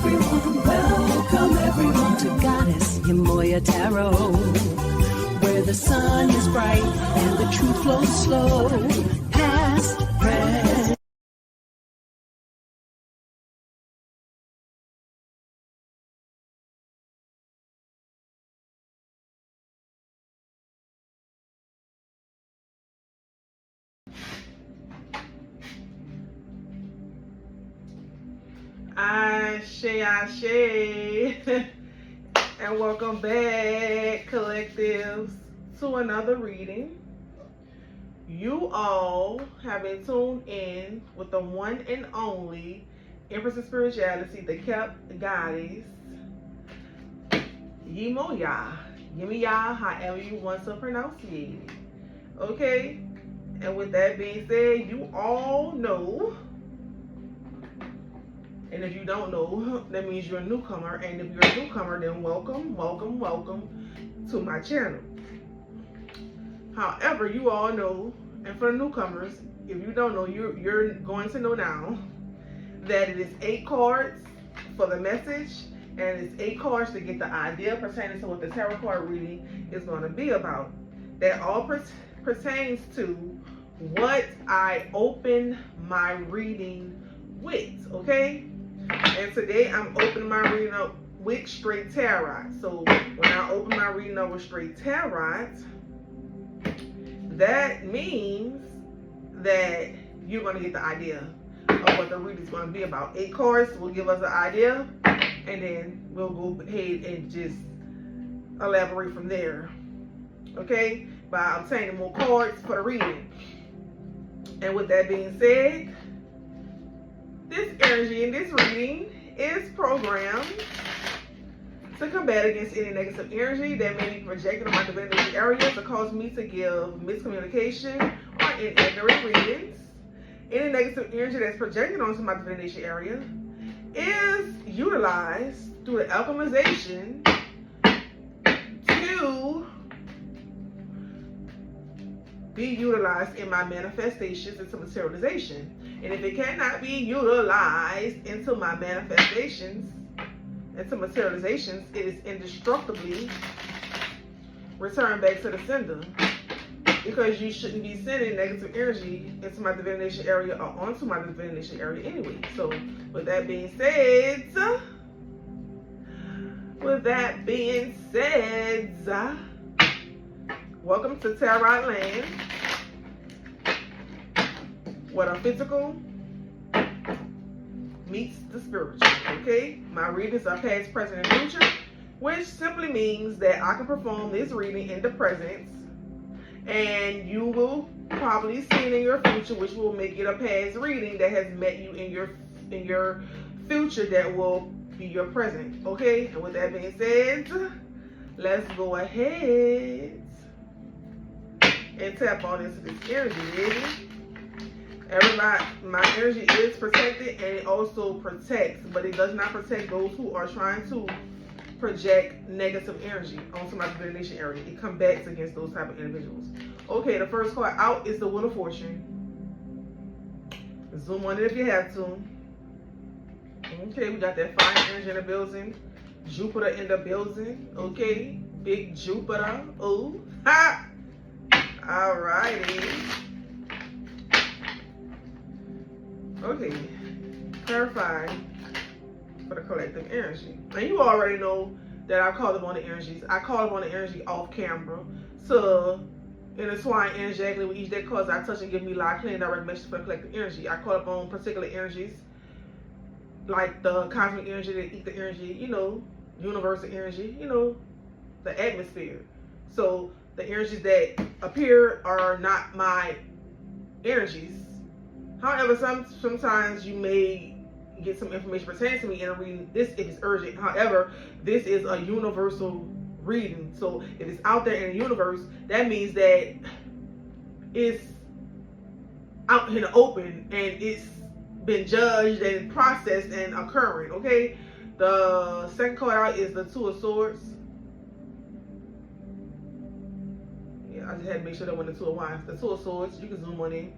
Welcome everyone to Goddess Yemoya Tarot, where the sun is bright and the truth flows slow, past, present. Ashe, and welcome back, collectives, to another reading. You all have been tuned in with the one and only Empress of Spirituality, the kept goddess, Yemoya, however you want to pronounce it. Okay, and with that being said, you all know. And if you don't know, that means you're a newcomer. And if you're a newcomer, then welcome to my channel. However, you all know, and for the newcomers, if you don't know, you're going to know now that it is 8 cards for the message, and it's 8 cards to get the idea pertaining to what the tarot card reading is going to be about. That all pertains to what I open my reading with, okay? And today I'm opening my reading up with straight tarot. So when I open my reading up with straight tarot, that means that you're going to get the idea of what the reading is going to be about. 8 cards will give us an idea, and then we'll go ahead and just elaborate from there, okay, by obtaining more cards for the reading. And with that being said, this energy in this reading is programmed to combat against any negative energy that may be projected on my divinity area to cause me to give miscommunication or inaccurate readings. Any negative energy that's projected onto my divination area is utilized through the alchemization to be utilized in my manifestations into materialization. And if it cannot be utilized into my manifestations, into materializations, it is indestructibly returned back to the sender. Because you shouldn't be sending negative energy into my divination area or onto my divination area anyway. So with that being said, welcome to Tarot Land, where the physical meets the spiritual, okay? My readings are past, present, and future, which simply means that I can perform this reading in the present, and you will probably see it in your future, which will make it a past reading that has met you in your future that will be your present, okay? And with that being said, let's go ahead and tap on into this energy, baby. Everybody, my energy is protected, and it also protects, but it does not protect those who are trying to project negative energy onto my divination area. It combats against those type of individuals. Okay, the first card out is the Wheel of Fortune. Zoom on it if you have to. Okay, we got that fire energy in the building. Jupiter in the building. Okay, big Jupiter. Ooh, ha! Alrighty. Okay, clarify for the collective energy. And you already know that I call upon the energies. I call upon the energy off camera to intertwine energetically with each deck cards I touch and give me live, clean, direct message for the collective energy. I call upon particular energies like the cosmic energy, the ether energy, you know, universal energy, you know, the atmosphere. So the energies that appear are not my energies. However, sometimes you may get some information pertaining to me in a reading. This if it's urgent. However, this is a universal reading. So if it's out there in the universe, that means that it's out in the open and it's been judged and processed and occurring. Okay. The second card out is the Two of Swords. Yeah, I just had to make sure that when the Two of Wands, the Two of Swords, you can zoom on in.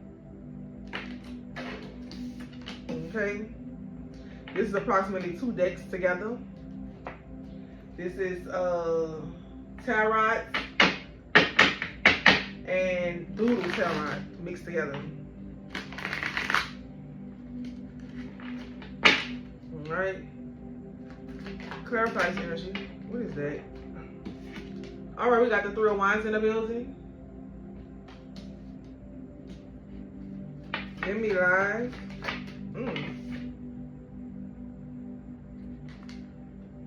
Okay. This is approximately 2 decks together. This is Tarot and Doodle Tarot mixed together. Alright. Clarifies energy. What is that? Alright, we got the 3 of Wands in the building. Give me live.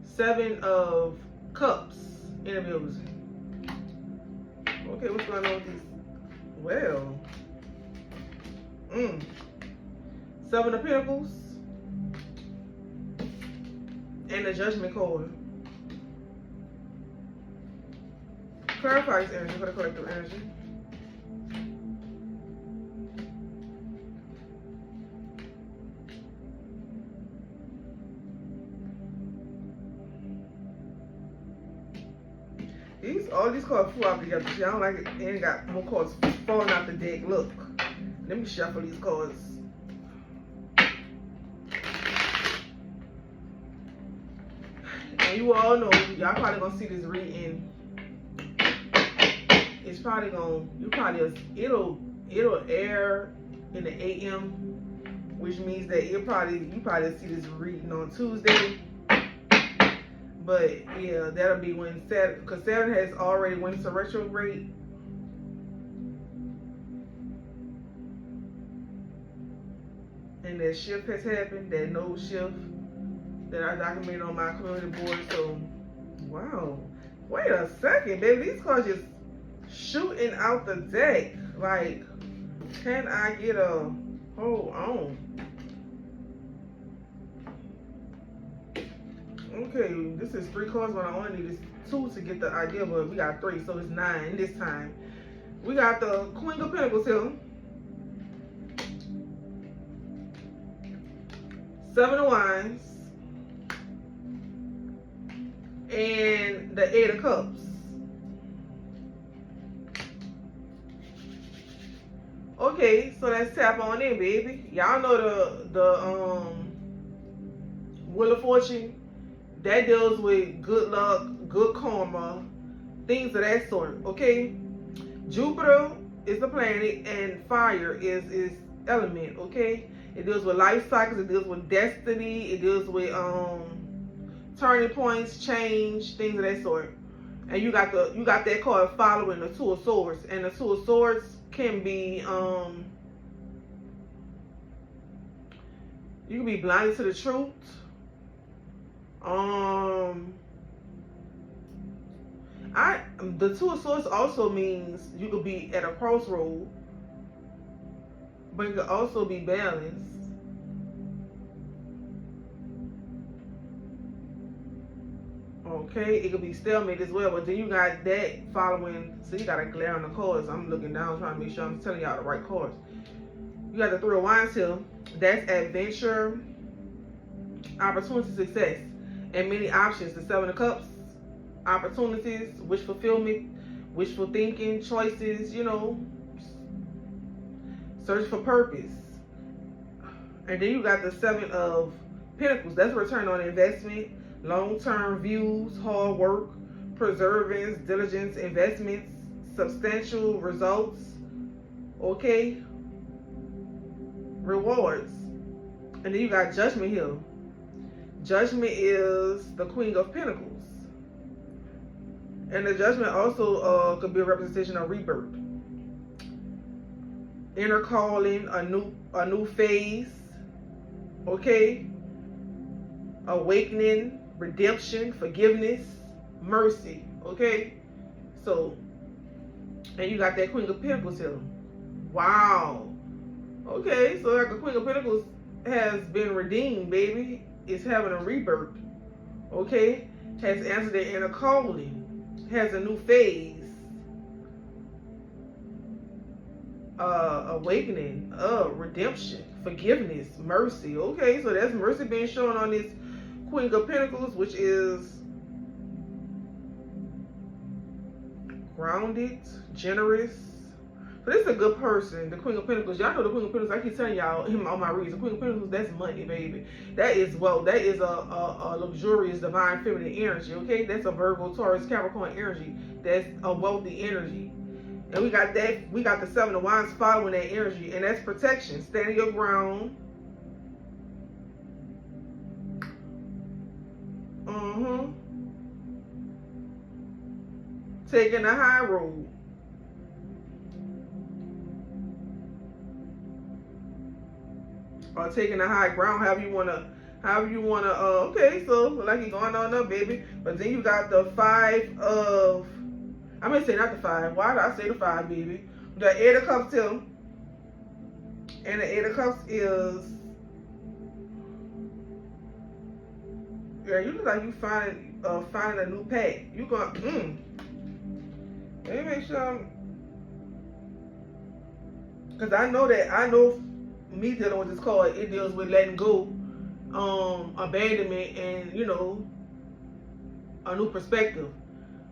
7 of Cups in the building. Okay, what's going on with these? Well. 7 of Pentacles. And the Judgment card. Clarifies energy for the collective energy. All these cards flew out together. See, I don't like it. They ain't got more cards falling out the deck. Look. Let me shuffle these cards. And you all know, y'all probably gonna see this reading. It's probably gonna, it'll air in the AM, which means that you probably see this reading on Tuesday. But yeah, that'll be when Saturn, because Saturn has already went to retrograde. And that shift has happened, that node shift that I documented on my community board. So, wow. Wait a second, baby. These cards just shooting out the deck. Like, can I get a hold on? Okay, this is 3 cards, but I only need 2 to get the idea, but we got 3, so it's 9 this time. We got the Queen of Pentacles here. 7 of Wands. And the 8 of Cups. Okay, so let's tap on in, baby. Y'all know the Wheel of Fortune. That deals with good luck, good karma, things of that sort, okay? Jupiter is the planet and fire is element, okay? It deals with life cycles, it deals with destiny, it deals with turning points, change, things of that sort. And you got that card following the 2 of Swords. And the 2 of Swords can be you can be blinded to the truth. The 2 of Swords also means you could be at a crossroad, but you could also be balanced. Okay, it could be stalemate as well, but then you got that following, so you got a glare on the cards. I'm looking down trying to make sure I'm telling y'all the right cards. You got the 3 of Wands here. That's adventure, opportunity, success, and many options. The 7 of Cups, opportunities, wish fulfillment, wishful thinking, choices, you know, search for purpose. And then you got the 7 of Pentacles. That's return on investment, long-term views, hard work, perseverance, diligence, investments, substantial results, okay, rewards. And then you got Judgment here. Judgment is the Queen of Pentacles. And the Judgment also could be a representation of rebirth, inner calling, a new phase, okay, awakening, redemption, forgiveness, mercy, okay? So, and you got that Queen of Pentacles here. Wow. Okay, so like the Queen of Pentacles has been redeemed, baby. It's having a rebirth, okay? Has answered their inner calling. Has a new phase. Awakening, redemption, forgiveness, mercy. Okay, so that's mercy being shown on this Queen of Pentacles, which is grounded, generous, But this is a good person, the Queen of Pentacles. Y'all know the Queen of Pentacles. I keep telling y'all him on my reads. The Queen of Pentacles, that's money, baby. That is wealth. That is a luxurious, divine, feminine energy. Okay, that's a Virgo, Taurus, Capricorn energy. That's a wealthy energy. And we got that. We got the Seven of Wands following that energy, and that's protection. Standing your ground. Taking the high road. Or taking the high ground, however you wanna, okay, so like you're going on up, baby. But then you got the Five of, I'm gonna say not the Five. Why did I say the Five, baby? The Eight of Cups too. And the Eight of Cups is, yeah, you look like you finding a new pack. You going, let me make sure because I know me dealing with this card, it deals with letting go, abandonment, and you know, a new perspective.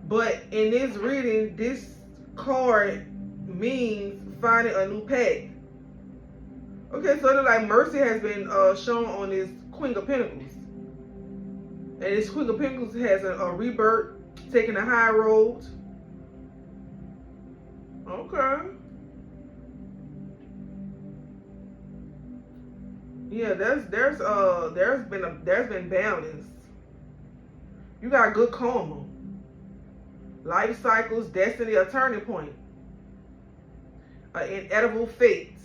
But in this reading, this card means finding a new path. Okay, so it's like mercy has been shown on this Queen of Pentacles, and this Queen of Pentacles has a rebirth, taking a high road. Okay. Yeah, there's been balance. You got good karma, life cycles, destiny, a turning point, an inedible fate.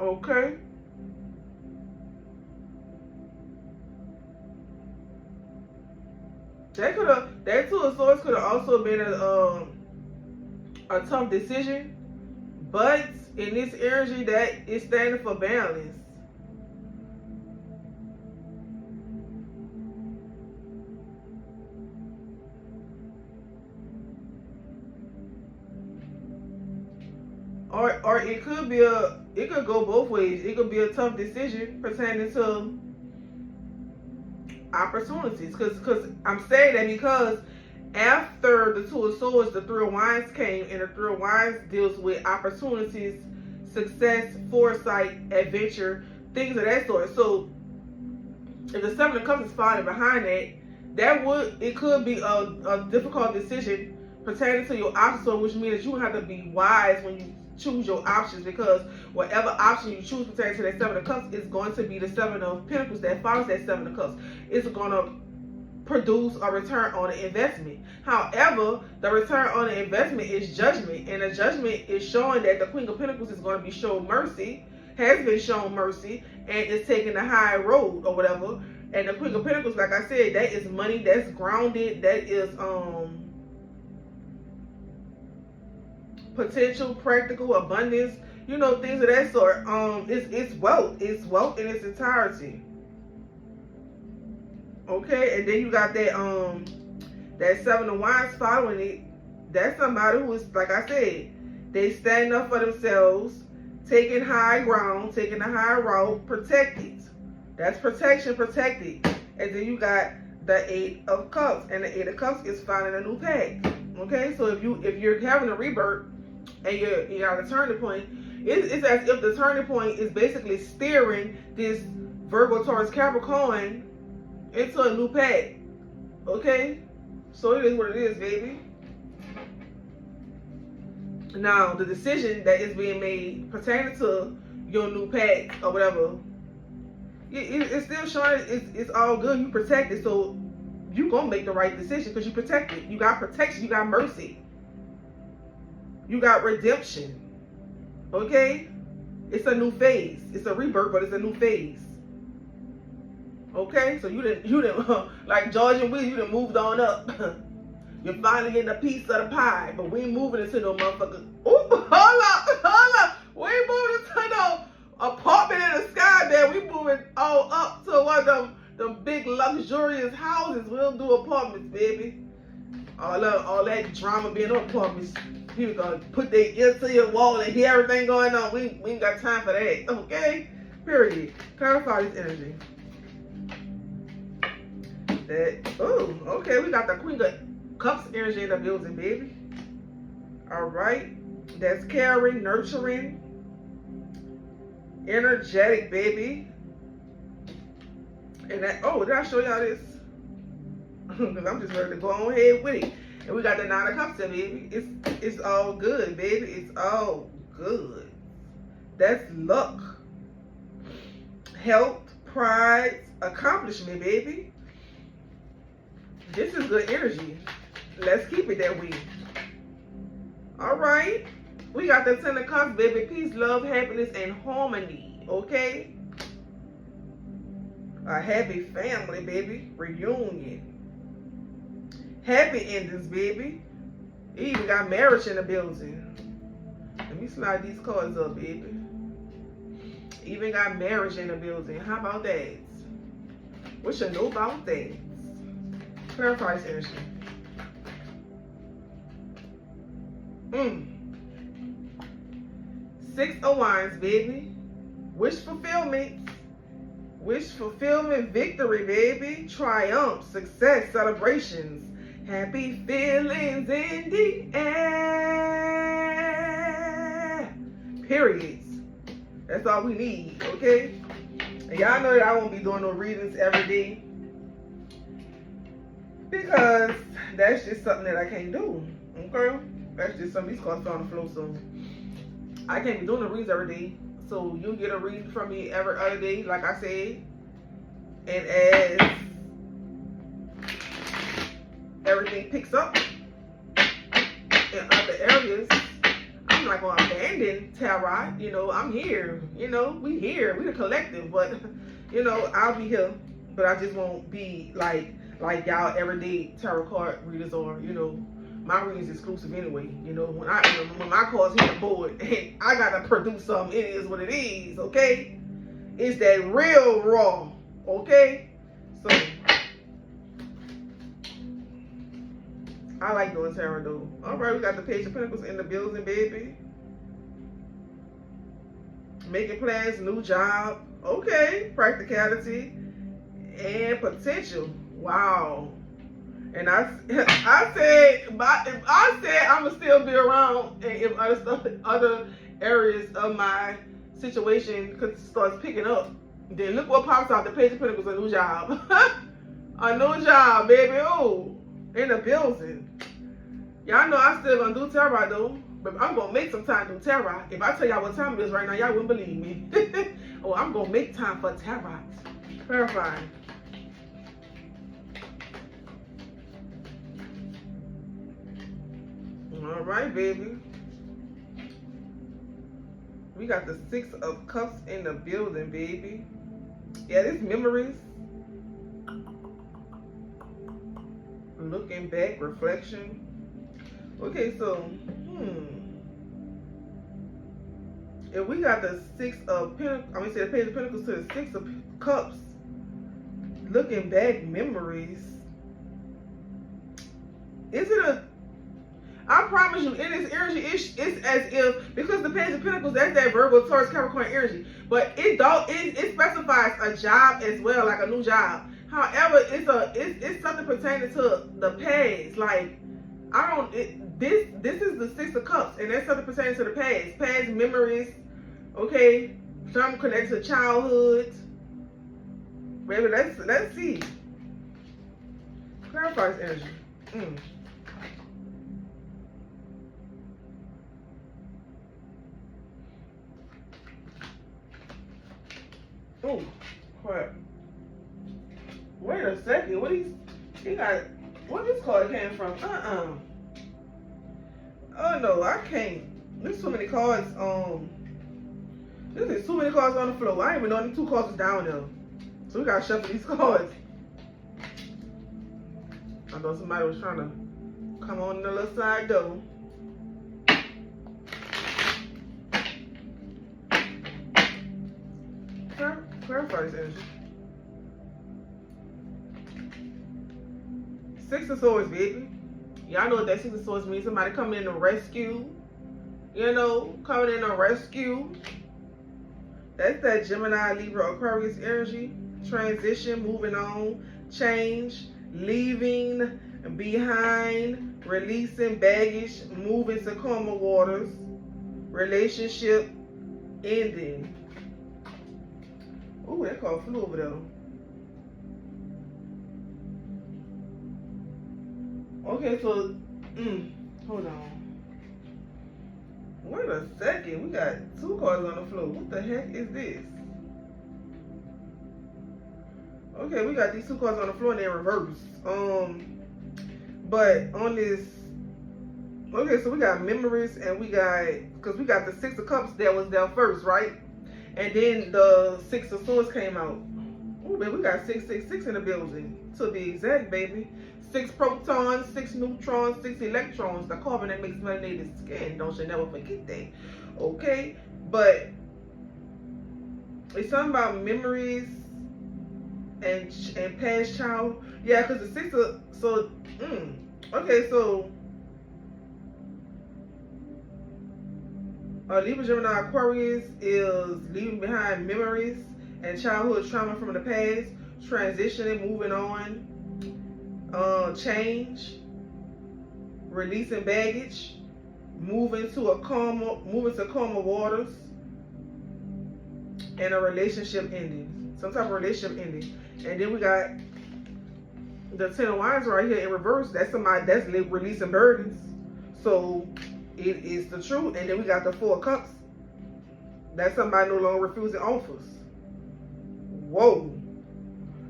Okay. That Two of Swords could have also been a tough decision, but in this energy, that is standing for balance. Or it could go both ways. It could be a tough decision pertaining to opportunities. Because I'm saying that because after the Two of Swords, the Three of Wands came, and the Three of Wands deals with opportunities, success, foresight, adventure, things of that sort. So if the Seven of Cups is falling behind that, it could be a difficult decision pertaining to your options, which means you have to be wise when you choose your options, because whatever option you choose pertaining to that Seven of Cups is going to be the Seven of Pentacles that follows that Seven of Cups. It's going to produce a return on the investment. However, the return on the investment is judgment, and the judgment is showing that the Queen of Pentacles is going to be shown mercy, has been shown mercy, and is taking the high road or whatever. And the Queen of Pentacles, like I said, that is money, that's grounded, that is potential, practical, abundance, you know, things of that sort. It's wealth in its entirety. Okay, and then you got that Seven of Wands following it. That's somebody who is, like I said, they stand up for themselves, taking high ground, taking the high road, protected. That's protection, protected. And then you got the Eight of Cups, and the Eight of Cups is finding a new path. Okay, so if you're having a rebirth and you got a turning point, it's as if the turning point is basically steering this Virgo, Taurus, Capricorn into a new path. Okay, so it is what it is, baby. Now the decision that is being made pertaining to your new path or whatever, it's still showing it's all good. You protected, so you gonna make the right decision because you protected. You got protection. You got mercy. You got redemption. Okay, it's a new phase. It's a rebirth, but it's a new phase. Okay, so you didn't like George and Will, you done moved on up. You're finally getting a piece of the pie, but we ain't moving into no motherfucker. Ooh, hold up. We ain't moving into no apartment in the sky, man. We moving all up to one of them big luxurious houses. We don't do apartments, baby. All that drama being on apartments. People gonna put their ear to your wall and hear everything going on. We ain't got time for that. Okay? Period. Clarify this energy. Okay, we got the Queen of Cups energy in the building, baby. All right. That's caring, nurturing, energetic, baby. And that, oh, did I show y'all this? Because I'm just ready to go on ahead with it. And we got the Nine of Cups there, baby. It's all good, baby. It's all good. That's luck, health, pride, accomplishment, baby. This is good energy. Let's keep it that way. All right. We got the Ten of Cups, baby. Peace, love, happiness, and harmony. Okay? A happy family, baby. Reunion. Happy endings, baby. You even got marriage in the building. Let me slide these cards up, baby. Even got marriage in the building. How about that? What you know about that? Clarify this energy. Six of Wands, baby. Wish fulfillment. Wish fulfillment, victory, baby. Triumph, success, celebrations. Happy feelings in the air. Periods. That's all we need, okay? And y'all know that I won't be doing no readings every day, because that's just something that I can't do, okay? That's just something. These cards fell on the floor, so I can't be doing the readings every day. So you'll get a reading from me every other day, like I said. And as everything picks up in other areas, I'm not going to abandon tarot. You know, I'm here. You know, we here. We the collective. But, you know, I'll be here. But I just won't be like y'all everyday tarot card readers are. You know, my reading's exclusive anyway. You know, when my cards hit the board and I got to produce something, it is what it is, okay? It's that real raw, okay? So I like doing tarot though. All right, we got the Page of Pentacles in the building, baby. Making plans, new job. Okay, practicality and potential. Wow. And I said I'ma still be around, and if other areas of my situation starts picking up, then look what pops out. The Page of Pentacles, a new job. A new job, baby. Oh, in the building. Y'all know I still gonna do tarot though, but I'm gonna make some time to do tarot. If I tell y'all what time it is right now, y'all wouldn't believe me. Oh, I'm gonna make time for tarot. Clarifying. All right, baby. We got the Six of Cups in the building, baby. Yeah, this memories. Looking back, reflection. Okay, so, if we got the Six of Pentacles, the Page of Pentacles to the Six of Cups, looking back, memories. Is it a, I promise you, in this energy, it's as if, because the Page of Pentacles, that's that Virgo, Taurus, Capricorn energy, but it specifies a job as well, like a new job. However, it's something pertaining to the past. Like, this is the Six of Cups, and that's something pertaining to the past memories. Okay, something connected to childhood. Baby, let's see. Clarify this energy. Oh, crap. Wait a second. Where this card came from? Oh no, I can't. There's so many cards. There's too many cards on the floor. I didn't even know the two cards was down there. So we gotta shuffle these cards. I know somebody was trying to come on the other side though. Clarify this energy. Six of Swords, baby. Y'all know what that Six of Swords means. Somebody coming in to rescue. You know, coming in to rescue. That's that Gemini, Libra, Aquarius energy. Transition, moving on, change, leaving behind, releasing baggage, moving to calmer waters, relationship ending. Oh, that called flew over there. Okay, so, hold on. Wait a second. We got 2 cards on the floor. What the heck is this? Okay, we got these 2 cards on the floor and they're reversed. But on this, okay, so we got memories and we got, because we got the 6 of Cups that was there first, right? And then the 6 of Swords came out. Oh, baby, we got 666 in the building. To be exact, baby. 6 protons, 6 neutrons, 6 electrons. The carbon that makes melanated skin. Don't you never forget that. Okay? But it's something about memories and past child. Yeah, because the 6 of, so, okay, so Libra, Gemini, Aquarius is leaving behind memories and childhood trauma from the past, transitioning, moving on, change, releasing baggage, moving to calmer waters, and a relationship ending, some type of relationship ending. And then we got the 10 of Wands right here in reverse. That's somebody that's releasing burdens. So it is the truth. And then we got the 4 of Cups. That's somebody no longer refusing offers. Whoa.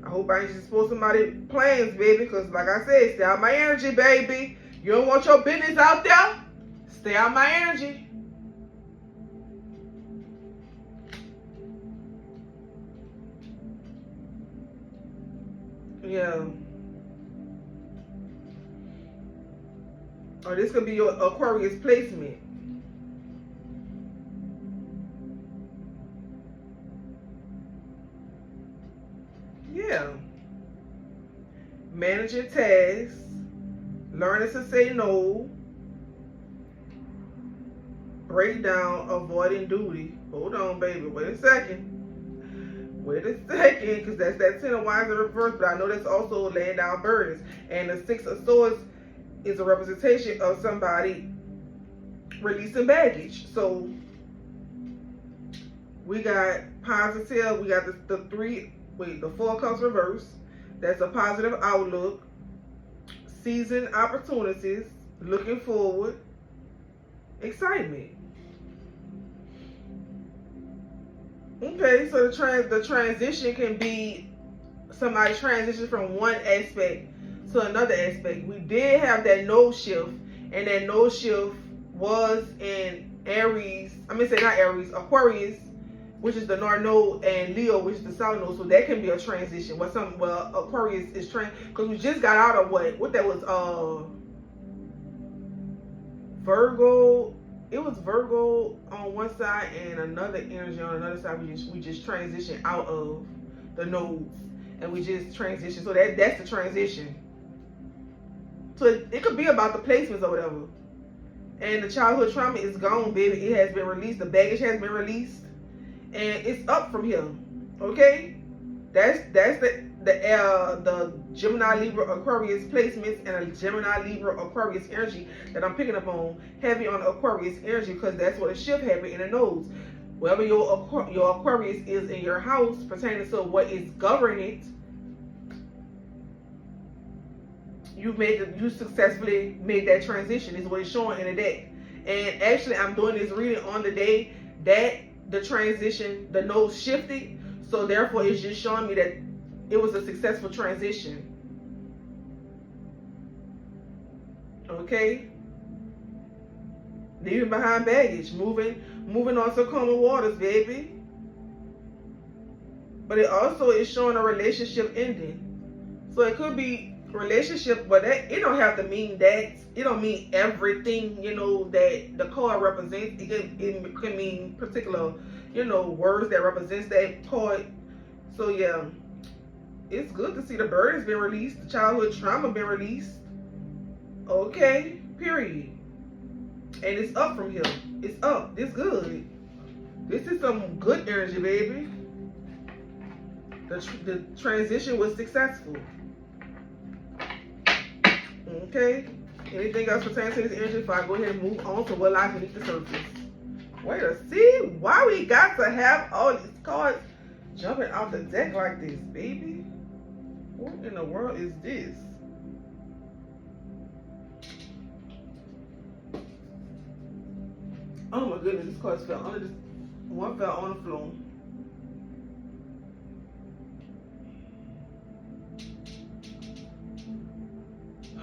I hope I ain't just spoil somebody's plans, baby. Because like I said, stay out my energy, baby. You don't want your business out there? Stay out my energy. Yeah. Or this could be your Aquarius placement. Yeah. Managing tasks. Learning to say no. Breakdown, avoiding duty. Hold on, baby. Wait a second. Because that's that 10 of Wands in reverse, but I know that's also laying down burdens. And the 6 of Swords is a representation of somebody releasing baggage. So we got positive, we got the 4 Cups reverse. That's a positive outlook, seizing opportunities, looking forward, excitement. Okay, so the transition can be somebody transition from one aspect to another aspect. We did have that node shift, and that node shift was in Aries. Aquarius, which is the North Node, and Leo, which is the South Node. So that can be a transition. Aquarius is because we just got out of what that was Virgo. It was Virgo on one side and another energy on another side. We just transitioned out of the nodes, and we just transitioned. So that's the transition. So it could be about the placements or whatever. And the childhood trauma is gone, baby. It has been released. The baggage has been released, and it's up from here. Okay, that's the Gemini, Libra, Aquarius placements, and a Gemini, Libra, Aquarius energy that I'm picking up on, heavy on Aquarius energy, because that's what a shift happened in the nodes. Wherever your Aquarius is in your house, pertaining to what is governing it, you successfully made that transition, is what it's showing in the deck. And actually, I'm doing this reading on the day that the transition, the nodes shifted. So therefore, it's just showing me that it was a successful transition. Okay? Leaving behind baggage, moving on to calmer waters, baby. But it also is showing a relationship ending. So it could be relationship, but it don't have to mean that. It don't mean everything, that the card represents. It can mean particular, words that represents that card. So yeah, it's good to see the burdens been released, the childhood trauma been released. Okay, period. And it's up from here. It's up. It's good. This is some good energy, baby. The transition was successful. Okay, Anything else pertaining to this energy before I go ahead and move on to what lies beneath the surface? Wait a see why we got to have all these cards jumping off the deck like this, baby. What in the world is this? Oh my goodness, this card fell under this. One fell on the floor.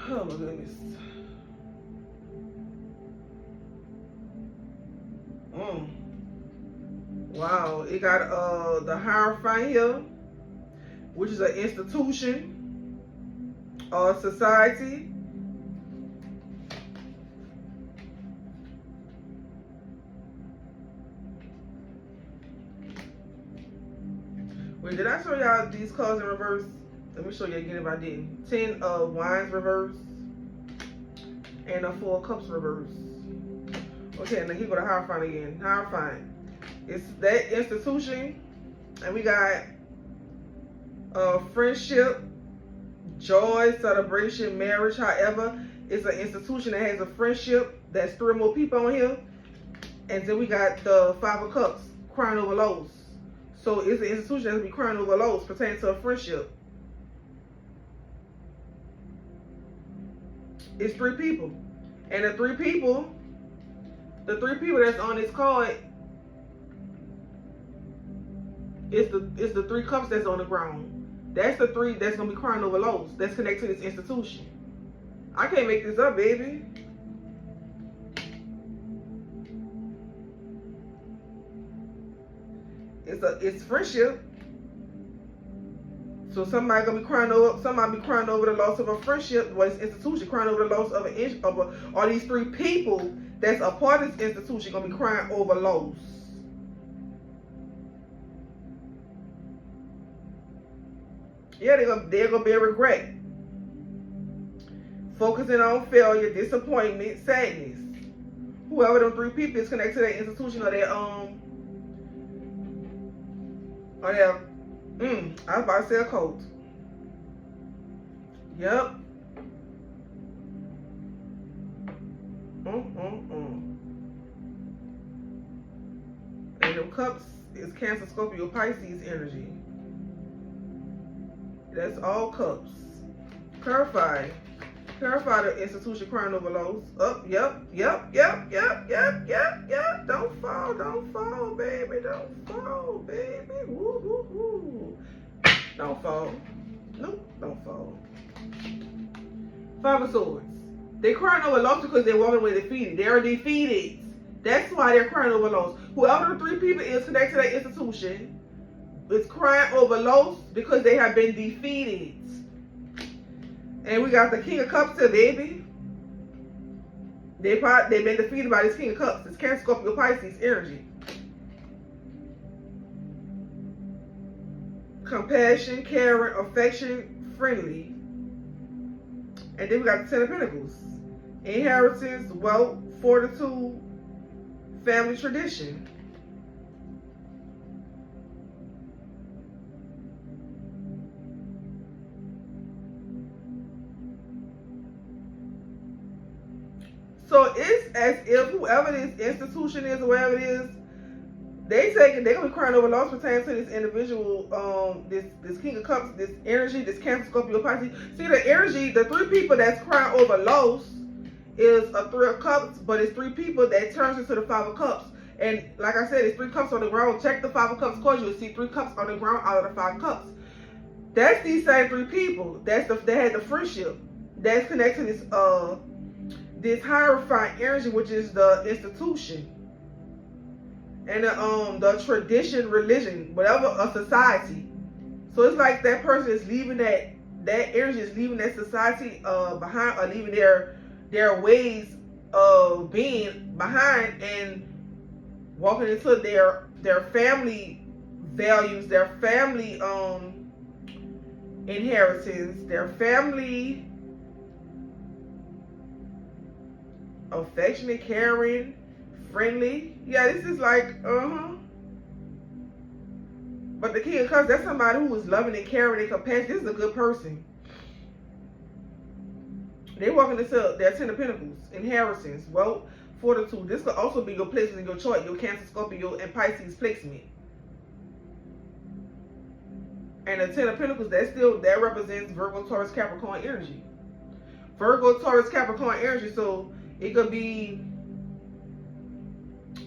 Oh my goodness. Wow, it got the Hierophant here, which is an institution or society. Wait, did I show y'all these cards in reverse? Let me show you again if I didn't. 10 of Wands reverse and a 4 of Cups reverse. Okay, now here go the Hierophant again. Hierophant. It's that institution, and we got friendship, joy, celebration, marriage. However, it's an institution that has a friendship. That's 3 or more people on here. And then we got the 5 of Cups, crying over lows. So it's an institution that's going to be crying over lows pertaining to a friendship. It's 3 people. And the three people that's on this card, it's the 3 cups that's on the ground. That's the 3 that's going to be crying over lows. That's connected to this institution. I can't make this up, baby. It's friendship. So somebody gonna be crying over. Somebody be crying over the loss of a friendship. Well, this institution crying over the loss of or these 3 people that's a part of this institution gonna be crying over loss. Yeah, they're gonna be a regret. Focusing on failure, disappointment, sadness. Whoever them 3 people is connected to that institution or their I was about to say a cult. Yep. And them cups is Cancer, Scorpio, Pisces energy. That's all cups. Clarify the institution crying over lows. Up, yep. Don't fall, baby. Don't fall, baby. Woo, woo, woo. Don't fall. Nope, don't fall. 5 of Swords. They crying over loss because they're walking away defeated. They are defeated. That's why they're crying over loss. Whoever the 3 people is connected to that institution is crying over loss because they have been defeated. And we got the King of Cups here, baby. They've been defeated by this King of Cups. It's Cancer, Scorpio, Pisces energy. Compassion, caring, affection, friendly. And then we got the 10 of Pentacles. Inheritance, wealth, fortitude, family tradition. So it's as if whoever this institution is or whatever it is, they're gonna be crying over loss pertaining to this individual, this King of Cups, this energy, this Cancer, Scorpio, Pisces. See the energy, the 3 people that's crying over loss is a 3 of Cups, but it's 3 people that turns into the 5 of Cups. And like I said, it's 3 cups on the ground. Check the 5 of Cups cards, you'll see 3 cups on the ground out of the 5 cups. That's these same 3 people. They had the friendship that's connected to this Hierophant energy, which is the institution. And the tradition, religion, whatever, a society. So it's like that person is leaving that energy is leaving that society behind, or leaving their ways of being behind and walking into their family values, their family inheritance, their family affectionate, caring, friendly. Yeah, this is like, But the King of Cups, that's somebody who is loving and caring and compassionate. This is a good person. They walking into their 10 of Pentacles, inheritance, wealth, fortitude. This could also be your placement in your chart, your Cancer, Scorpio, and Pisces placement. And the 10 of Pentacles, that represents Virgo, Taurus, Capricorn energy. Virgo, Taurus, Capricorn energy. So it could be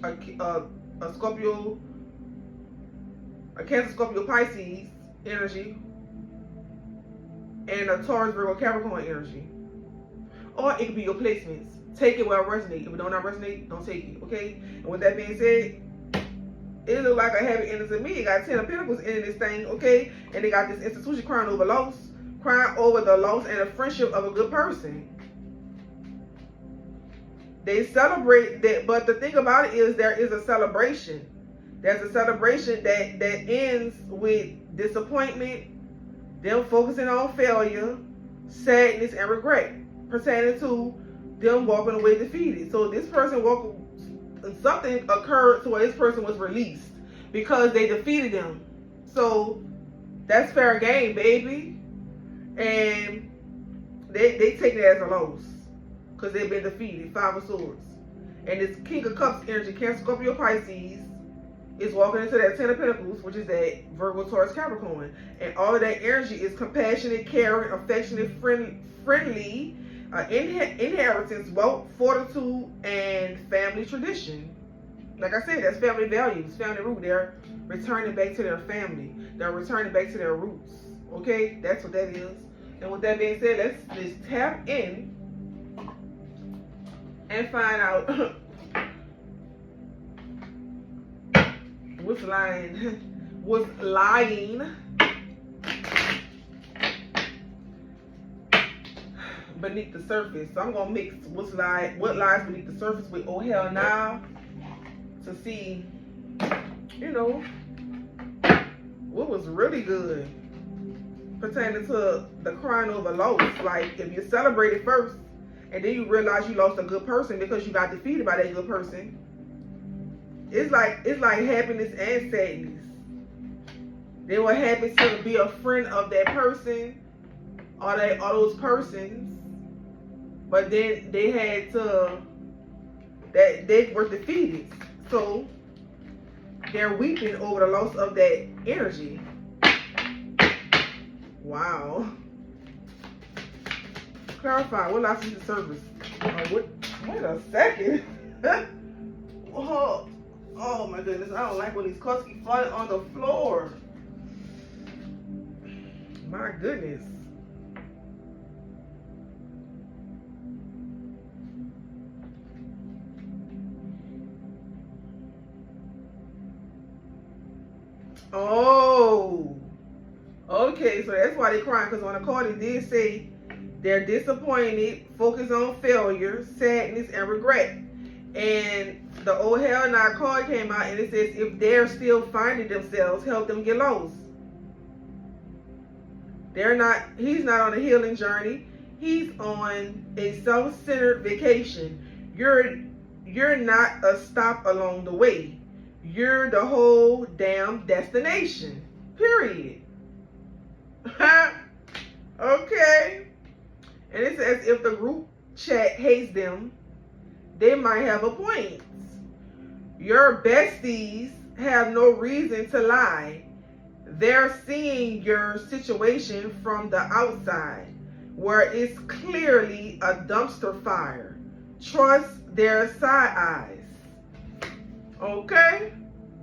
a Scorpio, a Cancer, Scorpio, Pisces energy, and a Taurus, Virgo, Capricorn energy. Or it could be your placements. Take it where it resonates. If it don't not resonate, don't take it. Okay? And with that being said, it look like a happy ending to me. It got 10 of Pentacles in this thing, okay? And they got this institution crying over loss. Crying over the loss and the friendship of a good person. They celebrate that, but the thing about it is there is a celebration. There's a celebration that ends with disappointment, them focusing on failure, sadness, and regret, pertaining to them walking away defeated. So this person something occurred to where this person was released because they defeated them. So that's fair game, baby. And they take it as a loss because they've been defeated. 5 of Swords. And this King of Cups energy, Cancer, Scorpio, Pisces, is walking into that 10 of Pentacles, which is that Virgo, Taurus, Capricorn. And all of that energy is compassionate, caring, affectionate, friendly, inheritance, wealth, fortitude, and family tradition. Like I said, that's family values, family root. They're returning back to their family. They're returning back to their roots. Okay, that's what that is. And with that being said, let's tap in and find out what's lying beneath the surface. So I'm gonna mix what lies beneath the surface with oh hell now to see, what was really good pertaining to the crying over loss. Like if you celebrate it first and then you realize you lost a good person because you got defeated by that good person, it's like happiness and sadness. They were happy to be a friend of that person or those persons. But then they were defeated. So they're weeping over the loss of that energy. Wow. Clarify, what lies beneath the surface? Wait a second. Oh my goodness, I don't like when these cards keep falling on the floor. My goodness. Oh, okay, so that's why they're crying, because on the card it did say they're disappointed, focus on failure, sadness, and regret. And the oh hell nah card came out and it says if they're still finding themselves, help them get lost. He's not on a healing journey. He's on a self-centered vacation. You're not a stop along the way. You're the whole damn destination. Period. Okay. And it says if the group chat hates them, they might have a point. Your besties have no reason to lie. They're seeing your situation from the outside, where it's clearly a dumpster fire. Trust their side eyes. Okay?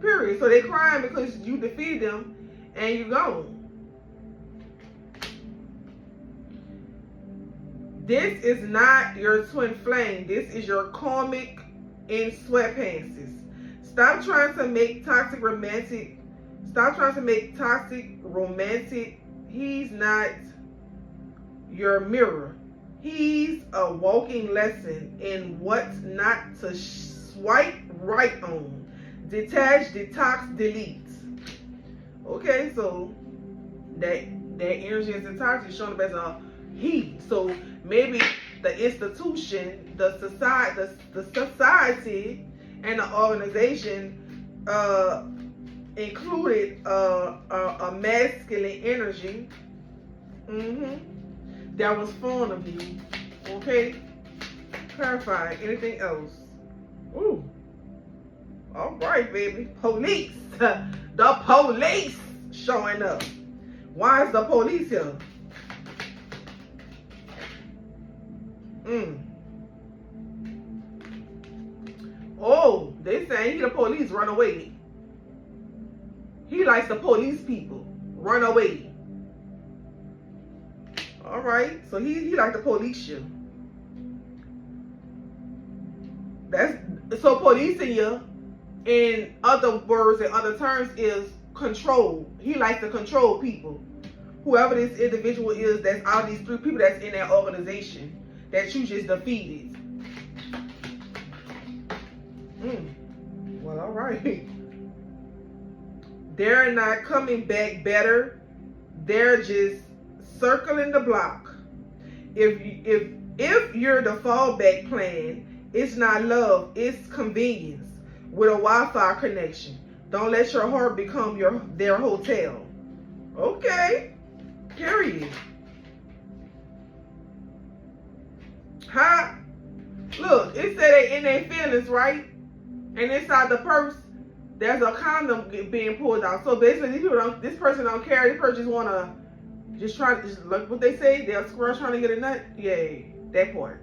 Period. So they crying because you defeated them and you gone. This is not your twin flame. This is your karmic in sweatpants. Stop trying to make toxic romantic. He's not your mirror. He's a walking lesson in what not to swipe right on. Detach, detox, delete. Okay, so that energy is detox is showing up as a he. So maybe the institution, the society, and the organization included a masculine energy that was fond of you Okay? Clarify. Anything else? Ooh. All right, baby. Police. The police showing up. Why is the police here? Oh, they saying he the police, run away. He likes the police people. Run away. All right, so he like the police you. That's so policing you, in other words and other terms, is control. He likes to control people. Whoever this individual is, that's out of these three people that's in that organization that you just defeated. Well, all right. They're not coming back better. They're just circling the block. If you're the fallback plan, it's not love, it's convenience with a Wi-Fi connection. Don't let your heart become their hotel. Okay. Period. Huh? Look, it said they in their feelings, right? And inside the purse, there's a condom being pulled out. So basically, this person don't care. This person just wanna try to look what they say. They're squirrel trying to get a nut. Yay, that part.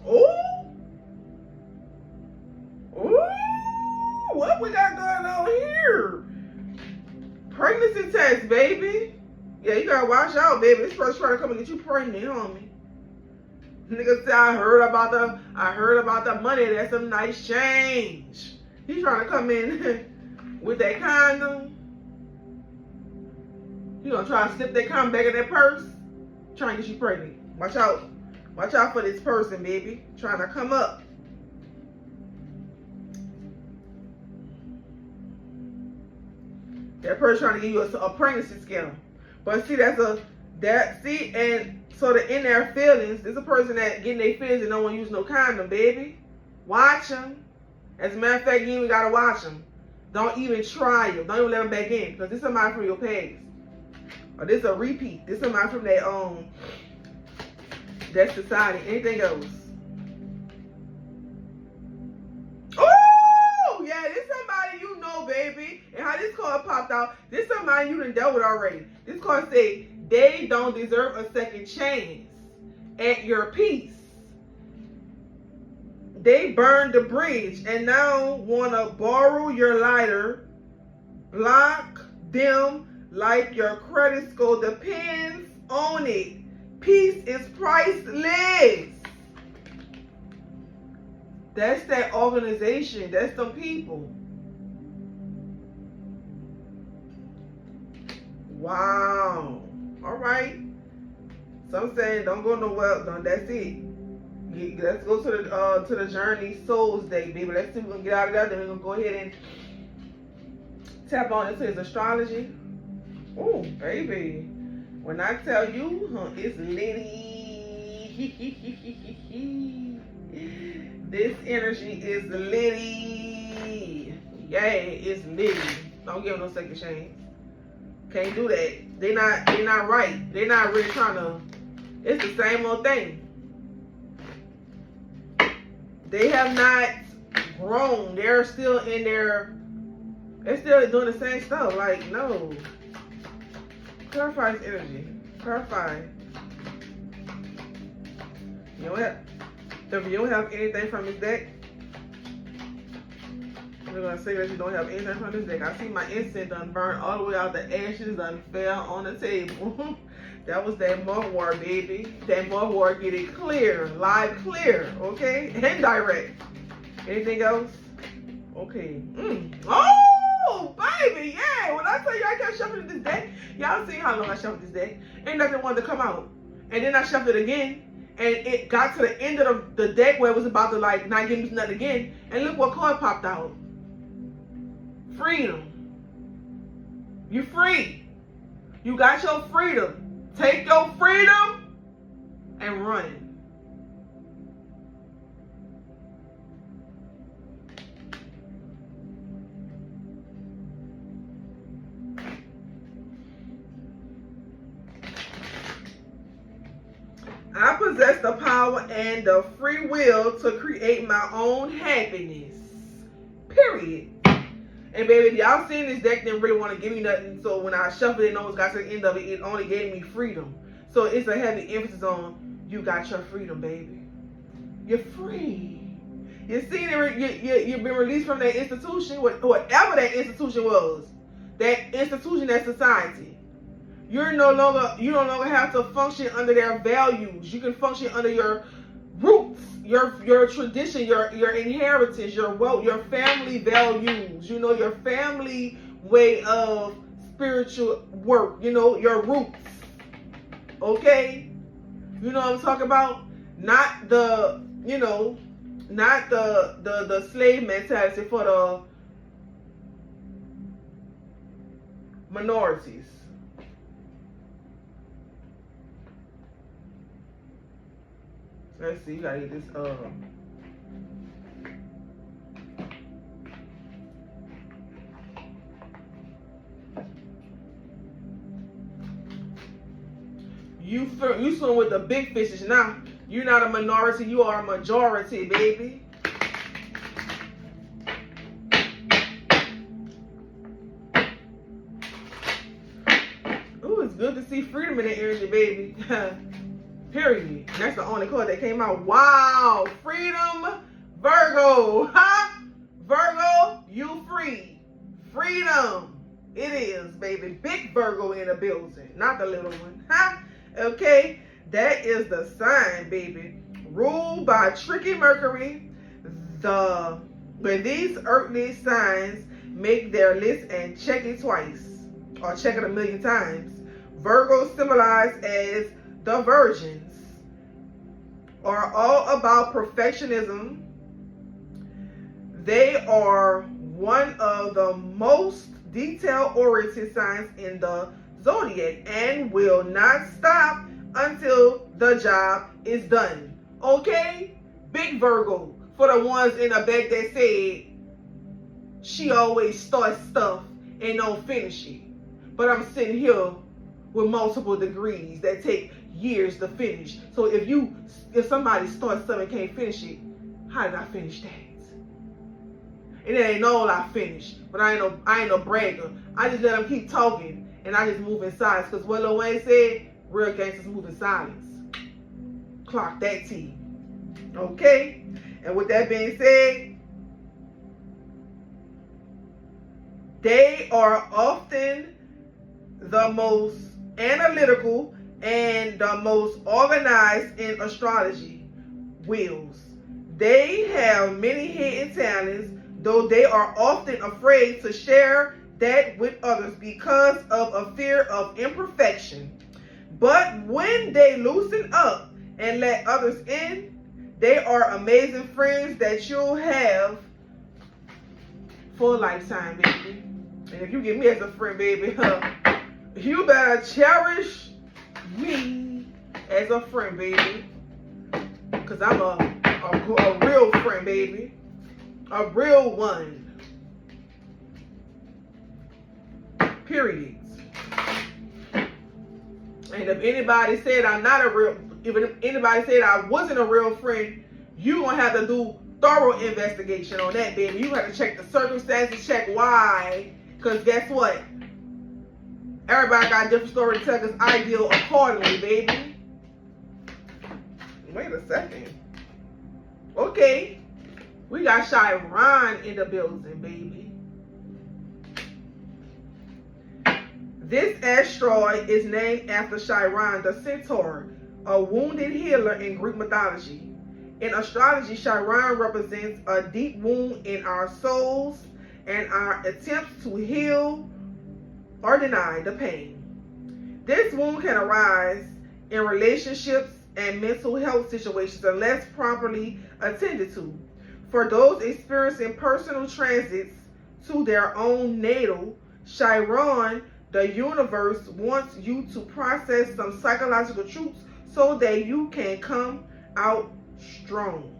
Oh, what we got going on here? Pregnancy test, baby. Yeah, you gotta watch out, baby. This person's trying to come and get you pregnant, homie. Nigga say I heard about the money. That's some nice change. He's trying to come in with that condom. He gonna try to slip that condom back in that purse. Trying to get you pregnant. Watch out. Watch out for this person, baby. Trying to come up. That person trying to give you a pregnancy scam. But see, and so in their feelings, there's a person that getting their feelings and don't want to use no condom, baby. Watch them. As a matter of fact, you even gotta watch them. Don't even try them. Don't even let them back in, because this is somebody from your past, or this is a repeat. This is somebody from their that society. Anything else? Oh yeah, this is somebody you know, baby. And how this card popped out, this is somebody you done dealt with already. This card say they don't deserve a second chance at your peace. They burned the bridge and now want to borrow your lighter. Block them like your credit score depends on it. Peace is priceless. That's that organization. That's them people. Wow. All right. Some saying don't go nowhere. That's it. Let's go to the Journey Souls Day, baby. Let's see if we can get out of that. Then we're gonna go ahead and tap on into his astrology. Oh, baby. When I tell you, it's litty. This energy is litty. Yay, it's litty. Don't give them no second chance. Can't do that. They're not right. They're not really trying to. It's the same old thing. They have not grown. They're still in their. They're still doing the same stuff. Like, no. Clarify this energy. Clarify. If you don't have anything from this deck, we're gonna say that you don't have anything from this deck. I see my incense done burned all the way out. The ashes done fell on the table. That was that mugwort, baby. That mugwort get it clear, live clear, okay? And direct. Anything else? Okay. Oh, baby, yeah. When I tell you I kept shuffling this deck, y'all seen how long I shuffled this deck. Ain't nothing wanted to come out. And then I shuffled it again. And it got to the end of the deck where it was about to like not give me nothing again. And look what card popped out. Freedom. You free. You got your freedom. Take your freedom and run. the power and the free will to create my own happiness. Period. And baby, if y'all seen this deck, didn't really want to give me nothing. So when I shuffled it and almost got to the end of it, it only gave me freedom. So it's a heavy emphasis on you got your freedom, baby. You're free. You seen it, you've been released from that institution, whatever that institution was. That institution, that society. You no longer have to function under their values. You can function under your roots, your tradition, your inheritance, your wealth, your family values, your family way of spiritual work, your roots. Okay? You know what I'm talking about? Not the, not the slave mentality for the minorities. Let's see, you gotta get this you swim with the big fishes now. You're not a minority, you are a majority, baby. Ooh, it's good to see freedom in the energy, baby. Period. That's the only card that came out. Wow. Freedom, Virgo. Huh? Virgo, you free. Freedom. It is, baby. Big Virgo in the building. Not the little one. Huh? Okay. That is the sign, baby. Ruled by tricky Mercury. When these earthly signs make their list and check it twice, or check it 1,000,000 times, Virgo symbolized as the virgins are all about perfectionism. They are one of the most detail-oriented signs in the zodiac and will not stop until the job is done. Okay? Big Virgo. For the ones in the back that said she always starts stuff and don't finish it. But I'm sitting here with multiple degrees that take years to finish. So if somebody starts something and can't finish it, how did I finish that? And it ain't all I finished, but I ain't no bragger. I just let them keep talking and I just move in silence. Because what Lil Wayne said, real gangsters move in silence. Clock that T. Okay? And with that being said, they are often the most analytical and the most organized in astrology wheels. They have many hidden talents, though they are often afraid to share that with others because of a fear of imperfection. But when they loosen up and let others in, they are amazing friends that you'll have for a lifetime, baby. And if you get me as a friend, baby, you better cherish me as a friend, baby. Because I'm a real friend, baby. A real one. Period. And if anybody said I'm not a real, if anybody said I wasn't a real friend, you're going to have to do thorough investigation on that, baby. You have to check the circumstances, check why. Because guess what? Everybody got a different story to tell because I deal accordingly, baby. Wait a second. Okay. We got Chiron in the building, baby. This asteroid is named after Chiron, the centaur, a wounded healer in Greek mythology. In astrology, Chiron represents a deep wound in our souls and our attempts to heal or deny the pain. This wound can arise in relationships and mental health situations unless properly attended to. For those experiencing personal transits to their own natal Chiron, the universe wants you to process some psychological truths so that you can come out strong.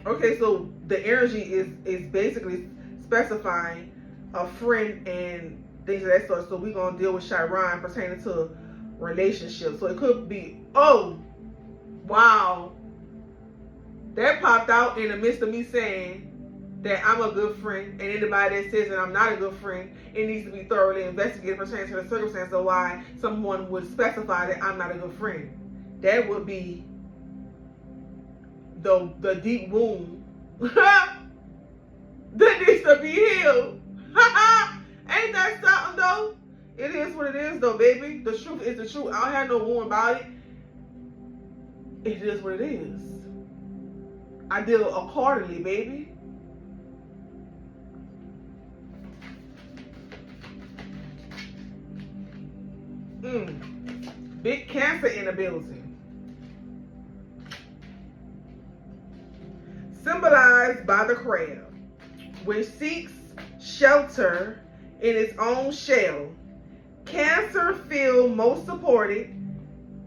Okay, so the energy is basically specifying a friend and things of that sort. So we're going to deal with Chiron pertaining to relationship. So it could be, oh, wow, that popped out in the midst of me saying that I'm a good friend, and anybody that says that I'm not a good friend, it needs to be thoroughly investigated pertaining to the circumstance of why someone would specify that I'm not a good friend. That would be the deep wound that needs to be healed. Ain't that something though? It is what it is though, baby. The truth is the truth. I don't have no wound about it. It is what it is. I deal accordingly, baby. Big Cancer in the building. Symbolized by the crab, which seeks shelter in its own shell. Cancer feel most supported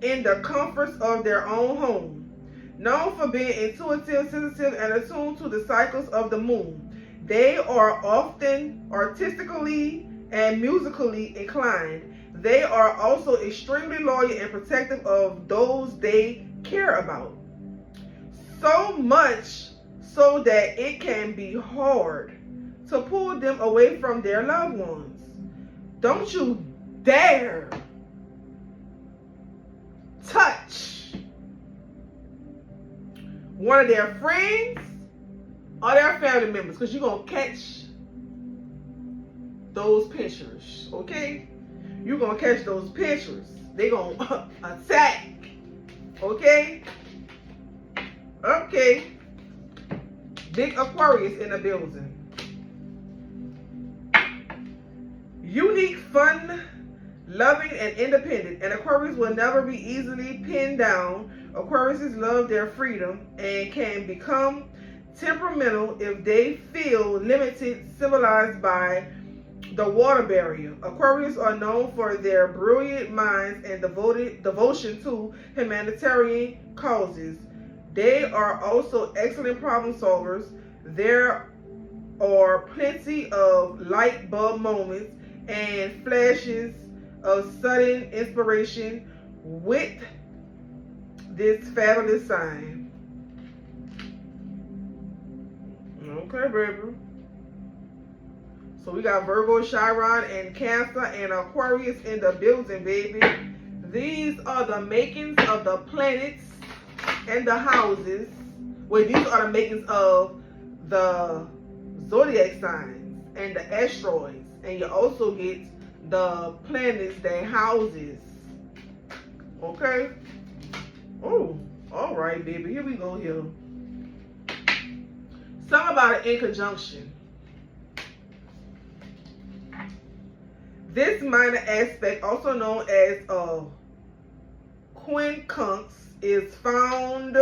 in the comforts of their own home. Known for being intuitive, sensitive, and attuned to the cycles of the moon, they are often artistically and musically inclined. They are also extremely loyal and protective of those they care about. So much so that it can be hard to pull them away from their loved ones. Don't you dare touch one of their friends or their family members, because you're going to catch those pictures, okay? You're going to catch those pictures. They're going to attack, okay? Okay. Big Aquarius in the building. Unique, fun, loving, and independent. And Aquarius will never be easily pinned down. Aquariuses love their freedom and can become temperamental if they feel limited, symbolized by the water barrier. Aquarius are known for their brilliant minds and devotion to humanitarian causes. They are also excellent problem solvers. There are plenty of light bulb moments and flashes of sudden inspiration with this fabulous sign. Okay, baby. So we got Virgo, Chiron, and Cancer, and Aquarius in the building, baby. These are the makings of the planets and the houses. Well, these are the makings of the zodiac signs and the asteroids. And you also get the planets that houses. Okay? Oh, all right, baby. Here we go here. Something about an in conjunction. This minor aspect, also known as a quincunx, is found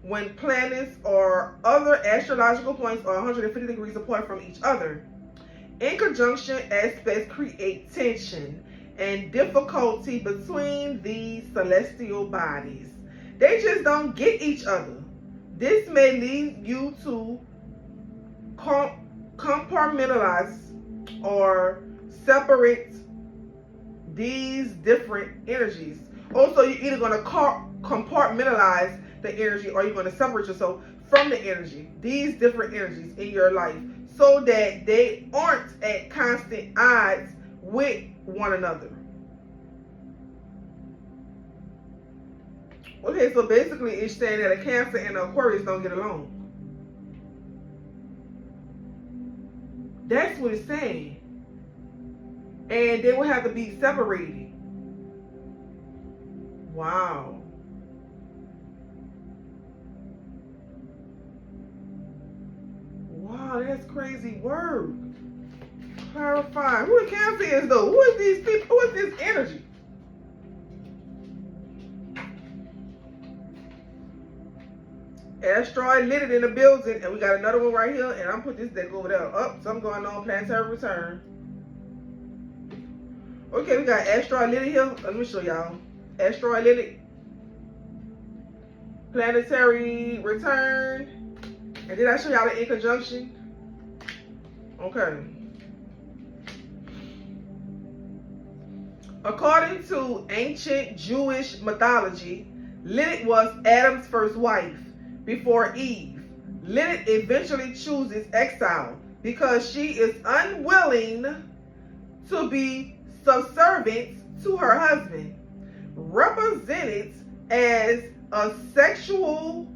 when planets or other astrological points are 150 degrees apart from each other. In conjunction aspects create tension and difficulty between these celestial bodies. They just don't get each other. This may lead you to compartmentalize or separate these different energies. Also, you're either going to compartmentalize the energy or you're going to separate yourself from the energy, these different energies in your life, so that they aren't at constant odds with one another. Okay, so basically it's saying that a Cancer and an Aquarius don't get along. That's what it's saying. And they will have to be separated. Wow. Wow, that's crazy work. Clarify. Who the Cancer is though? Who is these people? Who is this energy? Asteroid lit it in the building, and we got another one right here, and I'm put this deck over there. Oh, something going on, planetary return. Okay, we got asteroid lit here. Let me show y'all. Asteroid lit, planetary return, and did I show y'all the in conjunction? Okay. According to ancient Jewish mythology, Lilith was Adam's first wife before Eve. Lilith eventually chooses exile because she is unwilling to be subservient to her husband, represented as a sexually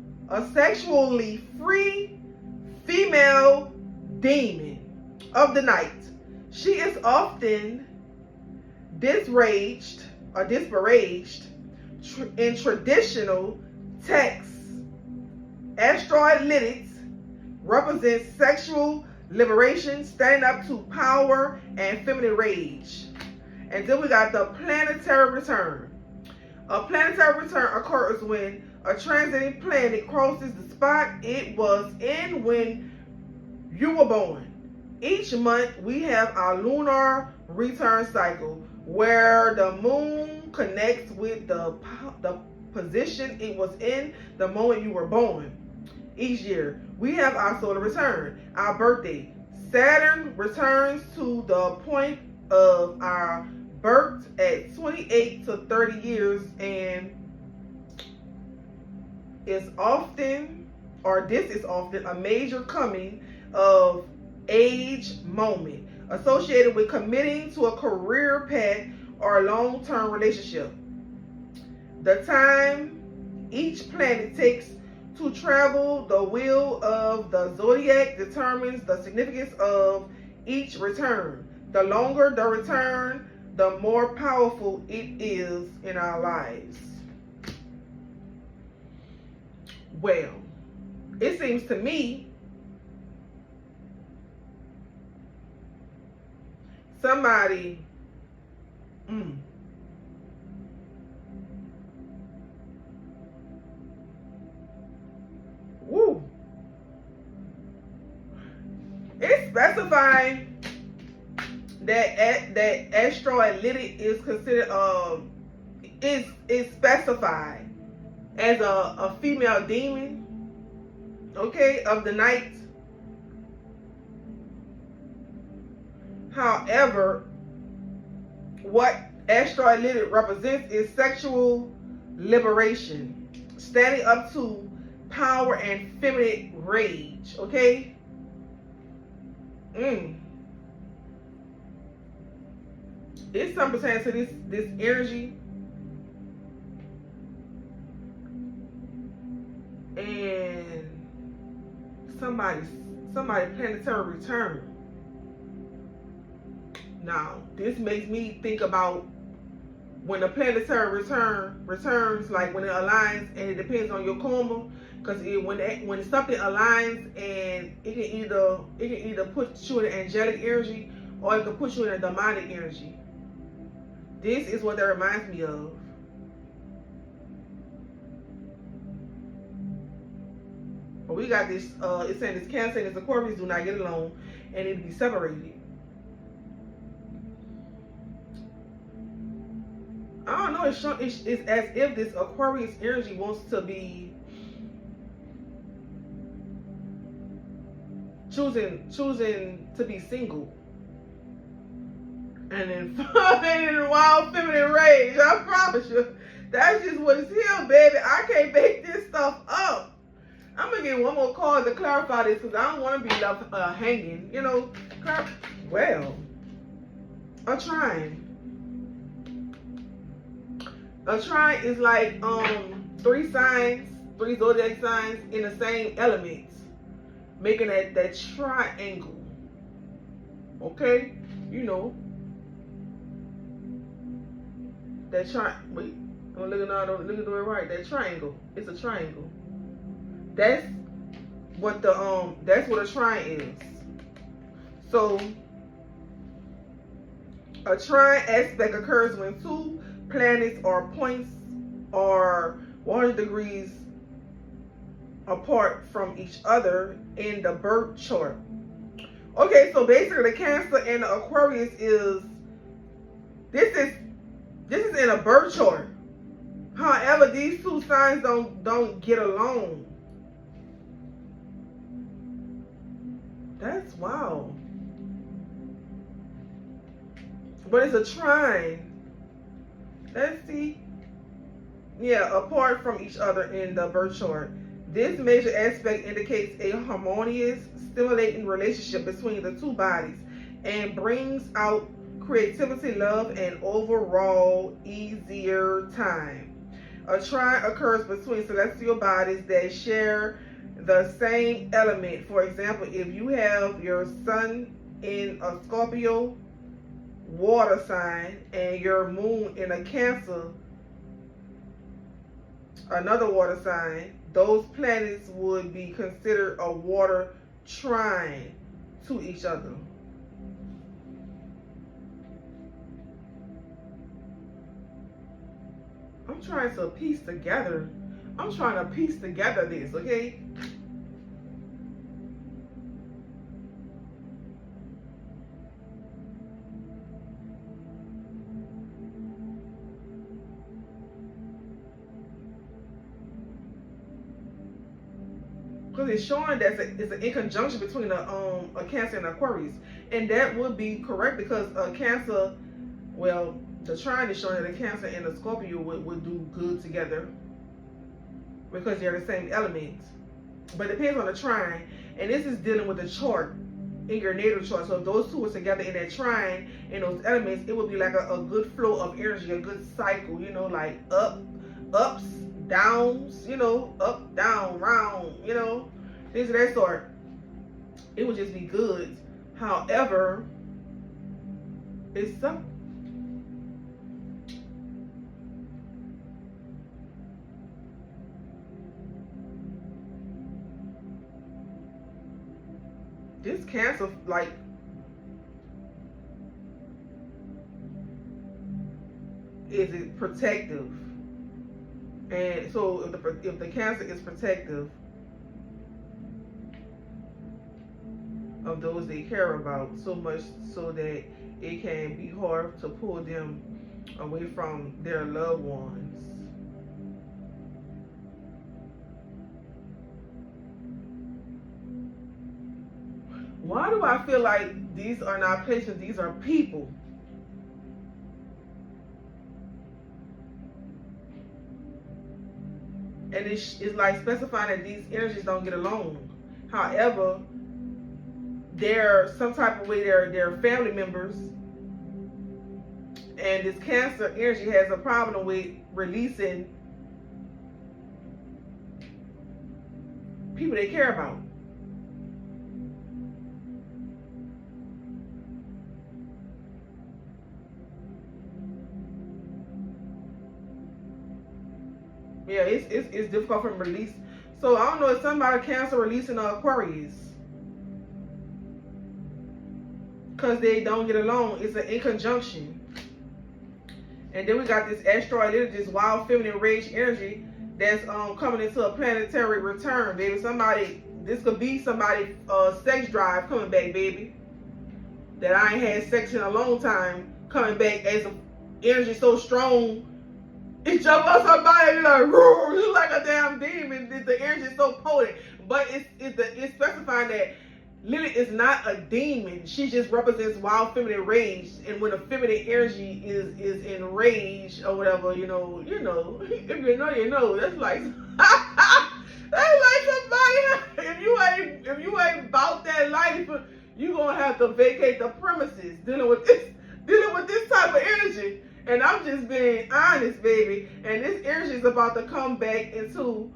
free female demon of the night. She is often disparaged in traditional texts. Asteroid Lilith represents sexual liberation, standing up to power and feminine rage. And then we got the planetary return. A planetary return occurs when a transiting planet crosses the spot it was in when you were born. Each month we have our lunar return cycle, where the moon connects with the position it was in the moment you were born. Each year we have our solar return, our birthday. Saturn returns to the point of our birth at 28 to 30 years, and this is often a major coming of age moment associated with committing to a career path or a long-term relationship. The time each planet takes to travel the wheel of the zodiac determines the significance of each return. The longer the return, the more powerful it is in our lives. Well, it seems to me somebody it's specifying that asteroid Lilith is considered is specified as a female demon, okay, of the night. However, what asteroid Lilith represents is sexual liberation, standing up to power and feminine rage, okay? It's something pertaining to this energy, and somebody planetary return. Now, this makes me think about when the planetary returns, like when it aligns, and it depends on your karma, because when something aligns, and it can either put you in an angelic energy, or it can put you in a demonic energy. This is what that reminds me of. But we got this, it's saying this Cancer and this Aquarius do not get along and need to be separated. I don't know, it's as if this Aquarius energy wants to be choosing to be single. And then in wild feminine rage. I promise you. That's just what it's here, baby. I can't make this stuff up. I'm going to get one more card to clarify this, because I don't want to be left hanging. You know, well, a trine. A trine is like three zodiac signs in the same elements, making that triangle. Okay? You know. That wait, I'm looking at it right. That triangle. It's a triangle. That's what a trine is. So a trine aspect occurs when two planets or points are 100 degrees apart from each other in the birth chart. Okay, so basically the Cancer and the Aquarius this is in a birth chart. However, these two signs don't get along. That's wow. But it's a trine. let's see. Yeah, apart from each other in the birth chart. This major aspect indicates a harmonious, stimulating relationship between the two bodies and brings out creativity, love, and overall easier time. A trine occurs between celestial bodies that share the same element. For example, if you have your sun in a Scorpio water sign and your moon in a Cancer, another water sign, those planets would be considered a water trine to each other. I'm trying to piece together this, okay? Because it's showing that it's an in conjunction between a Cancer and Aquarius, and that would be correct because Cancer, well, the trine is showing that a Cancer and a Scorpio would do good together because they're the same element. But it depends on the trine, and this is dealing with the chart in your natal chart. So if those two are together in that trine and those elements, it would be like a good flow of energy, a good cycle, you know, like ups, downs, you know, up, down, round, you know, things of that sort. It would just be good. However, it's some. This Cancer, like, is it protective? And so if the Cancer is protective of those they care about, so much so that it can be hard to pull them away from their loved ones. Why do I feel like these are not places, these are people? And it's like specifying that these energies don't get along. However, they're some type of way they're family members. And this Cancer energy has a problem with releasing people they care about. Yeah, it's difficult for them to release. So I don't know if somebody Cancer releasing Aquarius because they don't get along. It's an inconjunction. And then we got this asteroid, this wild feminine rage energy that's coming into a planetary return, baby. This could be somebody's sex drive coming back, baby. That I ain't had sex in a long time coming back as an energy so strong. It jump on somebody like, you like a damn demon. The energy is so potent, but it's specifying that Lilith is not a demon. She just represents wild feminine rage, and when a feminine energy is enraged or whatever, you know. If you know, you know. That's like that's like somebody. If you ain't about that life, you gonna have to vacate the premises dealing with this type of energy. And I'm just being honest, baby. And this energy is about to come back into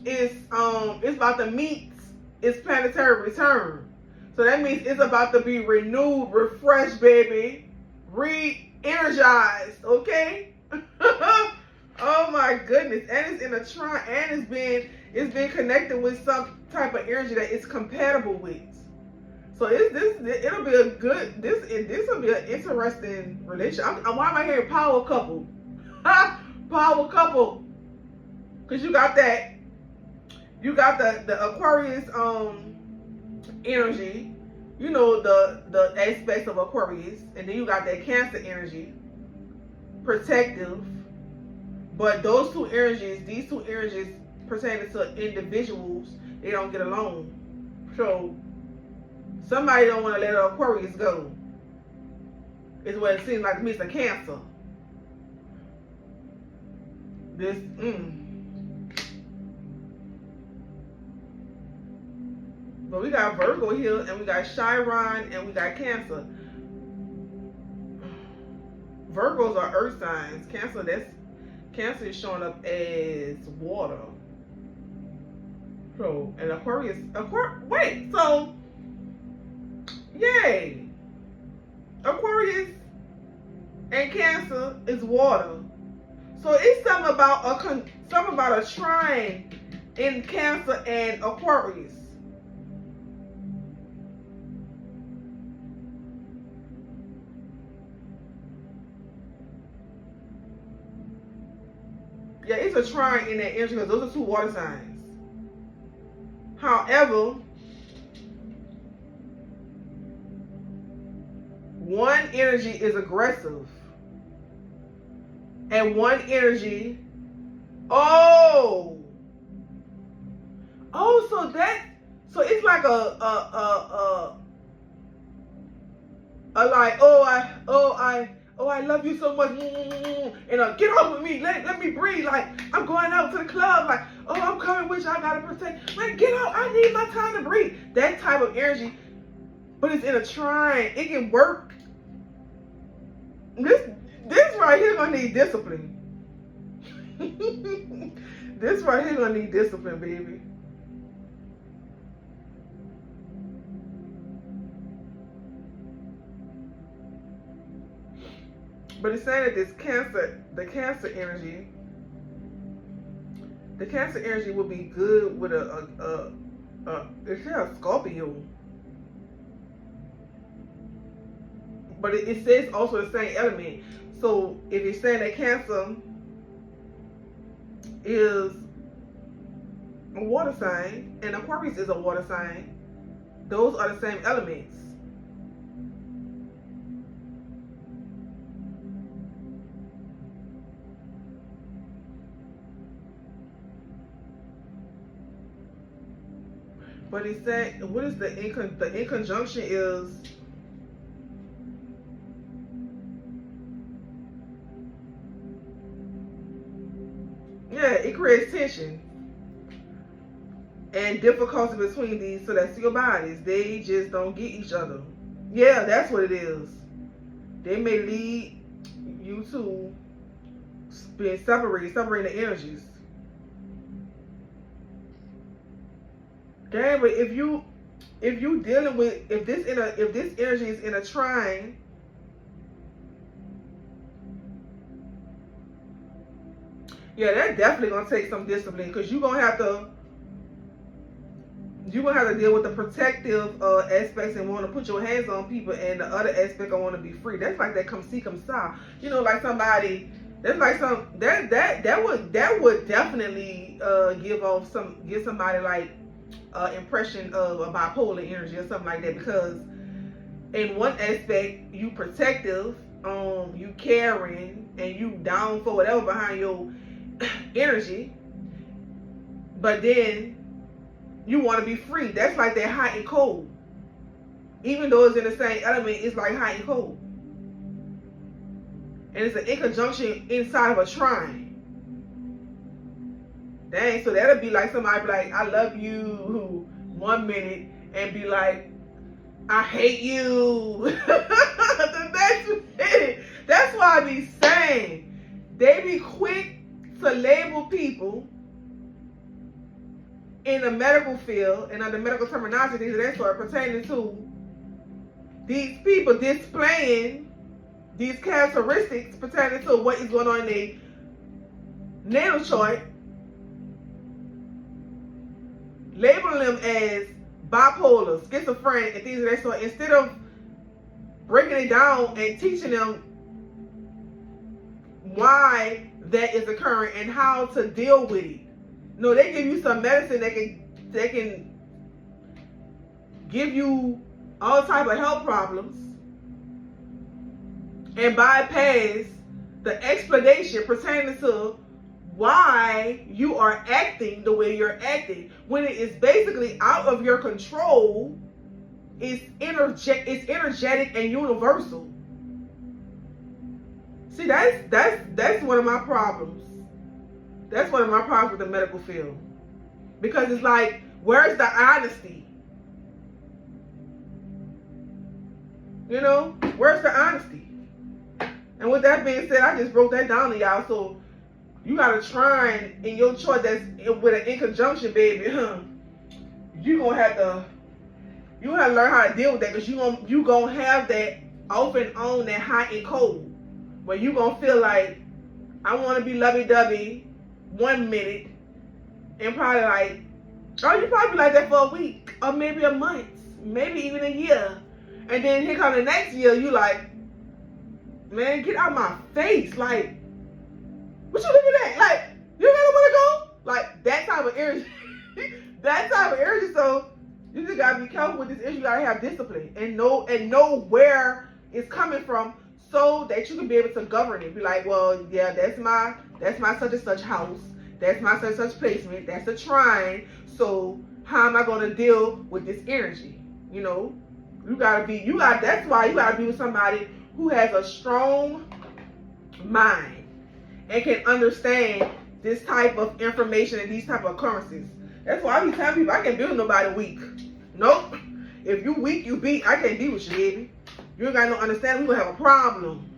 it's about to meet its planetary return. So that means it's about to be renewed, refreshed, baby, re-energized. Okay. Oh my goodness. And it's in a trine, and it's been connected with some type of energy that it's compatible with. So it'll be a good, this will be an interesting relationship. Why am I hearing power couple? Power couple. Because you got the Aquarius energy, you know, the aspects of Aquarius, and then you got that Cancer energy, protective. But these two energies pertaining to individuals, they don't get along. So somebody don't want to let Aquarius go. Is what it seems like to me. It's a Cancer. This, But we got Virgo here, and we got Chiron, and we got Cancer. Virgos are earth signs. Cancer is showing up as water. So, and Aquarius, wait, so, yay. Aquarius and Cancer is water. So it's something about a trine in Cancer and Aquarius. Yeah, it's a trine in that energy because those are two water signs. However, one energy is aggressive. And one energy, so it's like I love you so much, and get off of me, let me breathe, like I'm going out to the club, like, oh, I'm coming with you, I gotta protect, like, get out, I need my time to breathe. That type of energy, but it's in a trine. It can work. This right here gonna need discipline. This right here gonna need discipline, baby. But it's saying that the Cancer energy would be good with it's a Scorpio. But it says also the same element. So if you're saying that Cancer is a water sign and Aquarius is a water sign, those are the same elements. But he's saying, what is the in conjunction is, yeah, it creates tension and difficulty between these celestial bodies. They just don't get each other. Yeah, that's what it is. They may lead you to being separating the energies. Okay, but if you dealing with, if this energy is in a trine, yeah, that's definitely gonna take some discipline, because you're gonna have to deal with the protective aspects and want to put your hands on people, and the other aspect I want to be free. That's like that come see come saw. You know, like somebody. That's like that would definitely give somebody like impression of a bipolar energy or something like that, because in one aspect you protective, you caring, and you down for whatever behind your energy, but then you want to be free. That's like that hot and cold. Even though it's in the same element, it's like hot and cold. And it's an inconjunction inside of a trine. Dang, so that'll be like somebody be like, I love you 1 minute, and be like, I hate you the next minute. That's why I be saying, they be quick to label people in the medical field and under medical terminology, things of that sort, pertaining to these people displaying these characteristics pertaining to what is going on in their natal chart, labeling them as bipolar, schizophrenic, and things of that sort, instead of breaking it down and teaching them why that is occurring and how to deal with it. No, they give you some medicine that can give you all type of health problems and bypass the explanation pertaining to why you are acting the way you're acting, when it is basically out of your control. It's energetic and universal. See, that's one of my problems. That's one of my problems with the medical field. Because it's like, where's the honesty? You know, where's the honesty? And with that being said, I just broke that down to y'all. So you gotta try in your choice that's with an in conjunction, baby. You gonna have to learn how to deal with that, because you gonna have that off and on, that hot and cold, where you gonna feel like I want to be lovey-dovey 1 minute, and probably like, oh, you probably be like that for a week or maybe a month, maybe even a year. And then here come the next year, you like, man, get out my face. Like, what you looking at? Like, you don't want to go? Like, that type of energy. That type of energy. So you just gotta be careful with this issue. You gotta have discipline and know where it's coming from, so that you can be able to govern it. Be like, well, yeah, that's my such and such house. That's my such and such placement. That's a trine. So how am I gonna deal with this energy? You know? That's why you gotta be with somebody who has a strong mind and can understand this type of information and these type of occurrences. That's why I be telling people I can't be with nobody weak. Nope. If you weak, you beat. I can't be with you, baby. You ain't got no understanding. We gonna have a problem.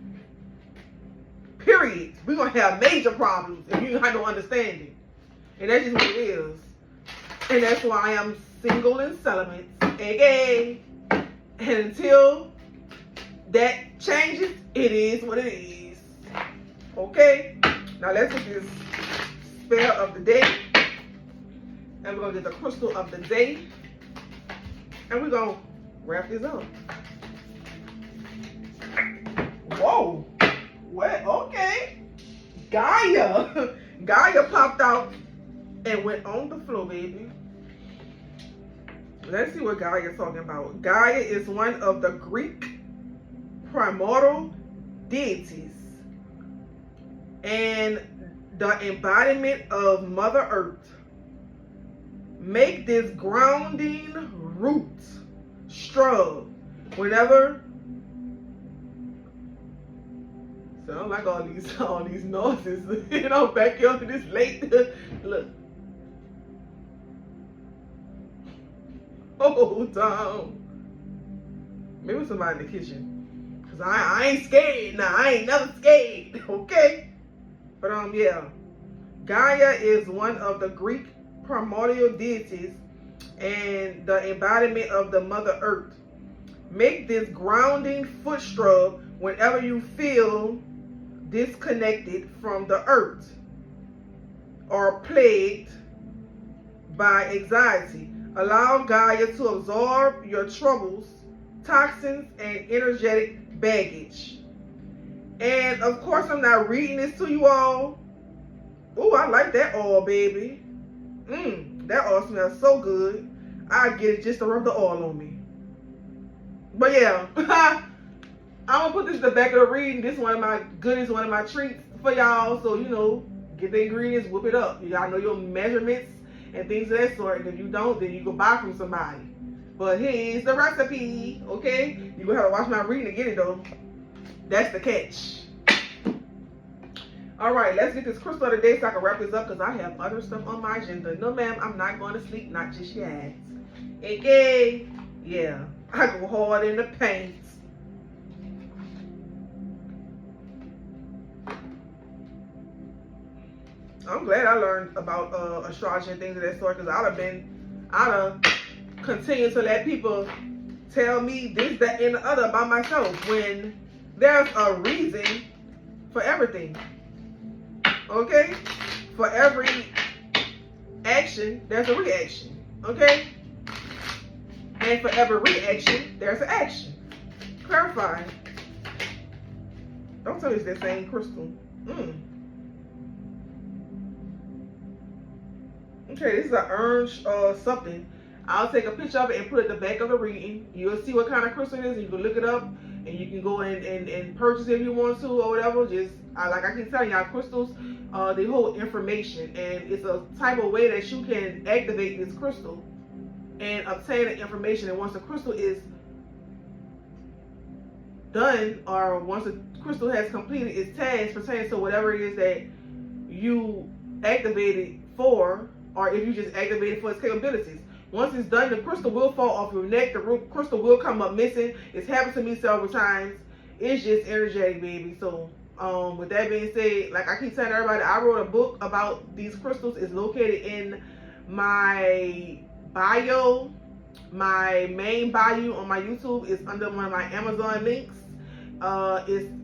Period. We gonna have major problems if you ain't got no understanding. And that's just what it is. And that's why I am single and celibate, aka. And until that changes, it is what it is. Okay? Now let's get this spell of the day. And we're going to get the crystal of the day. And we're going to wrap this up. Whoa. What? Okay. Gaia. Gaia popped out and went on the floor, baby. Let's see what Gaia is talking about. Gaia is one of the Greek primordial deities and the embodiment of Mother Earth. Make this grounding root strong whenever. Sound like all these noises, you know, back here to this late. Look. Hold down. Maybe somebody in the kitchen. Cause I ain't scared now. I ain't never scared. Okay? But yeah. Gaia is one of the Greek primordial deities and the embodiment of the Mother Earth. Make this grounding foot stroke whenever you feel disconnected from the earth or plagued by anxiety. Allow Gaia to absorb your troubles, toxins, and energetic baggage. And of course, I'm not reading this to you all. Oh, I like that oil, baby. That oil smells so good. I get it just to rub the oil on me. But yeah, I'm gonna put this in the back of the reading. This is one of my goodies, one of my treats for y'all. So, you know, get the ingredients, whip it up. You gotta know your measurements and things of that sort. And if you don't, then you go buy from somebody. But here's the recipe, okay? You're gonna have to watch my reading to get it though. That's the catch. All right, let's get this crystal of the day so I can wrap this up, because I have other stuff on my agenda. No, ma'am, I'm not going to sleep, not just yet. Okay? Yeah, I go hard in the paint. I'm glad I learned about astrology and things of that sort, because I'd have continued to let people tell me this, that, and the other about myself, when there's a reason for everything. Okay? For every action, there's a reaction. Okay? And for every reaction, there's an action. Clarify. Don't tell me it's that same crystal. Okay, this is an orange something. I'll take a picture of it and put it at the back of the reading. You'll see what kind of crystal it is, and you can look it up, and you can go and purchase it if you want to or whatever. Just like I can tell y'all, crystals, they hold information, and it's a type of way that you can activate this crystal and obtain the information. And once the crystal is done, or once the crystal has completed its task pertaining to whatever it is that you activated for, or if you just activate it for its capabilities. Once it's done, the crystal will fall off your neck. The crystal will come up missing. It's happened to me several times. It's just energetic, baby. So, with that being said, like I keep telling everybody, I wrote a book about these crystals. It's located in my bio. My main bio on my YouTube is under one of my Amazon links.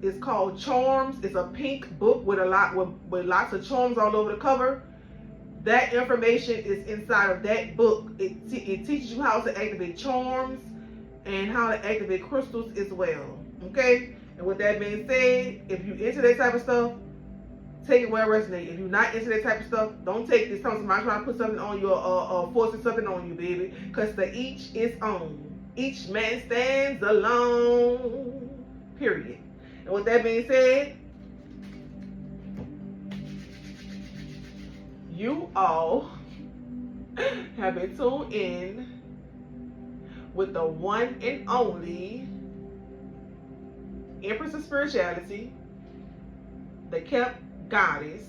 It's called Charms. It's a pink book with lots of charms all over the cover. That information is inside of that book. It teaches you how to activate charms and how to activate crystals as well. Okay? And with that being said, if you're into that type of stuff, take it where it resonates. If you're not into that type of stuff, don't take this. Somebody trying to put something on you or forcing something on you, baby. Because to each is own. Each man stands alone. Period. And with that being said, you all have been tuned in with the one and only Empress of Spirituality, the Kept Goddess,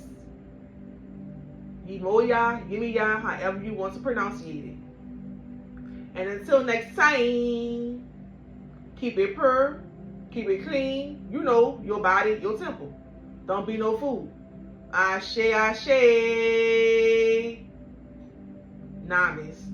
Yimoya, Yimiya, however you want to pronounce it. And until next time, keep it pure, keep it clean. You know, your body, your temple. Don't be no fool. Ashe, ashe. Namis.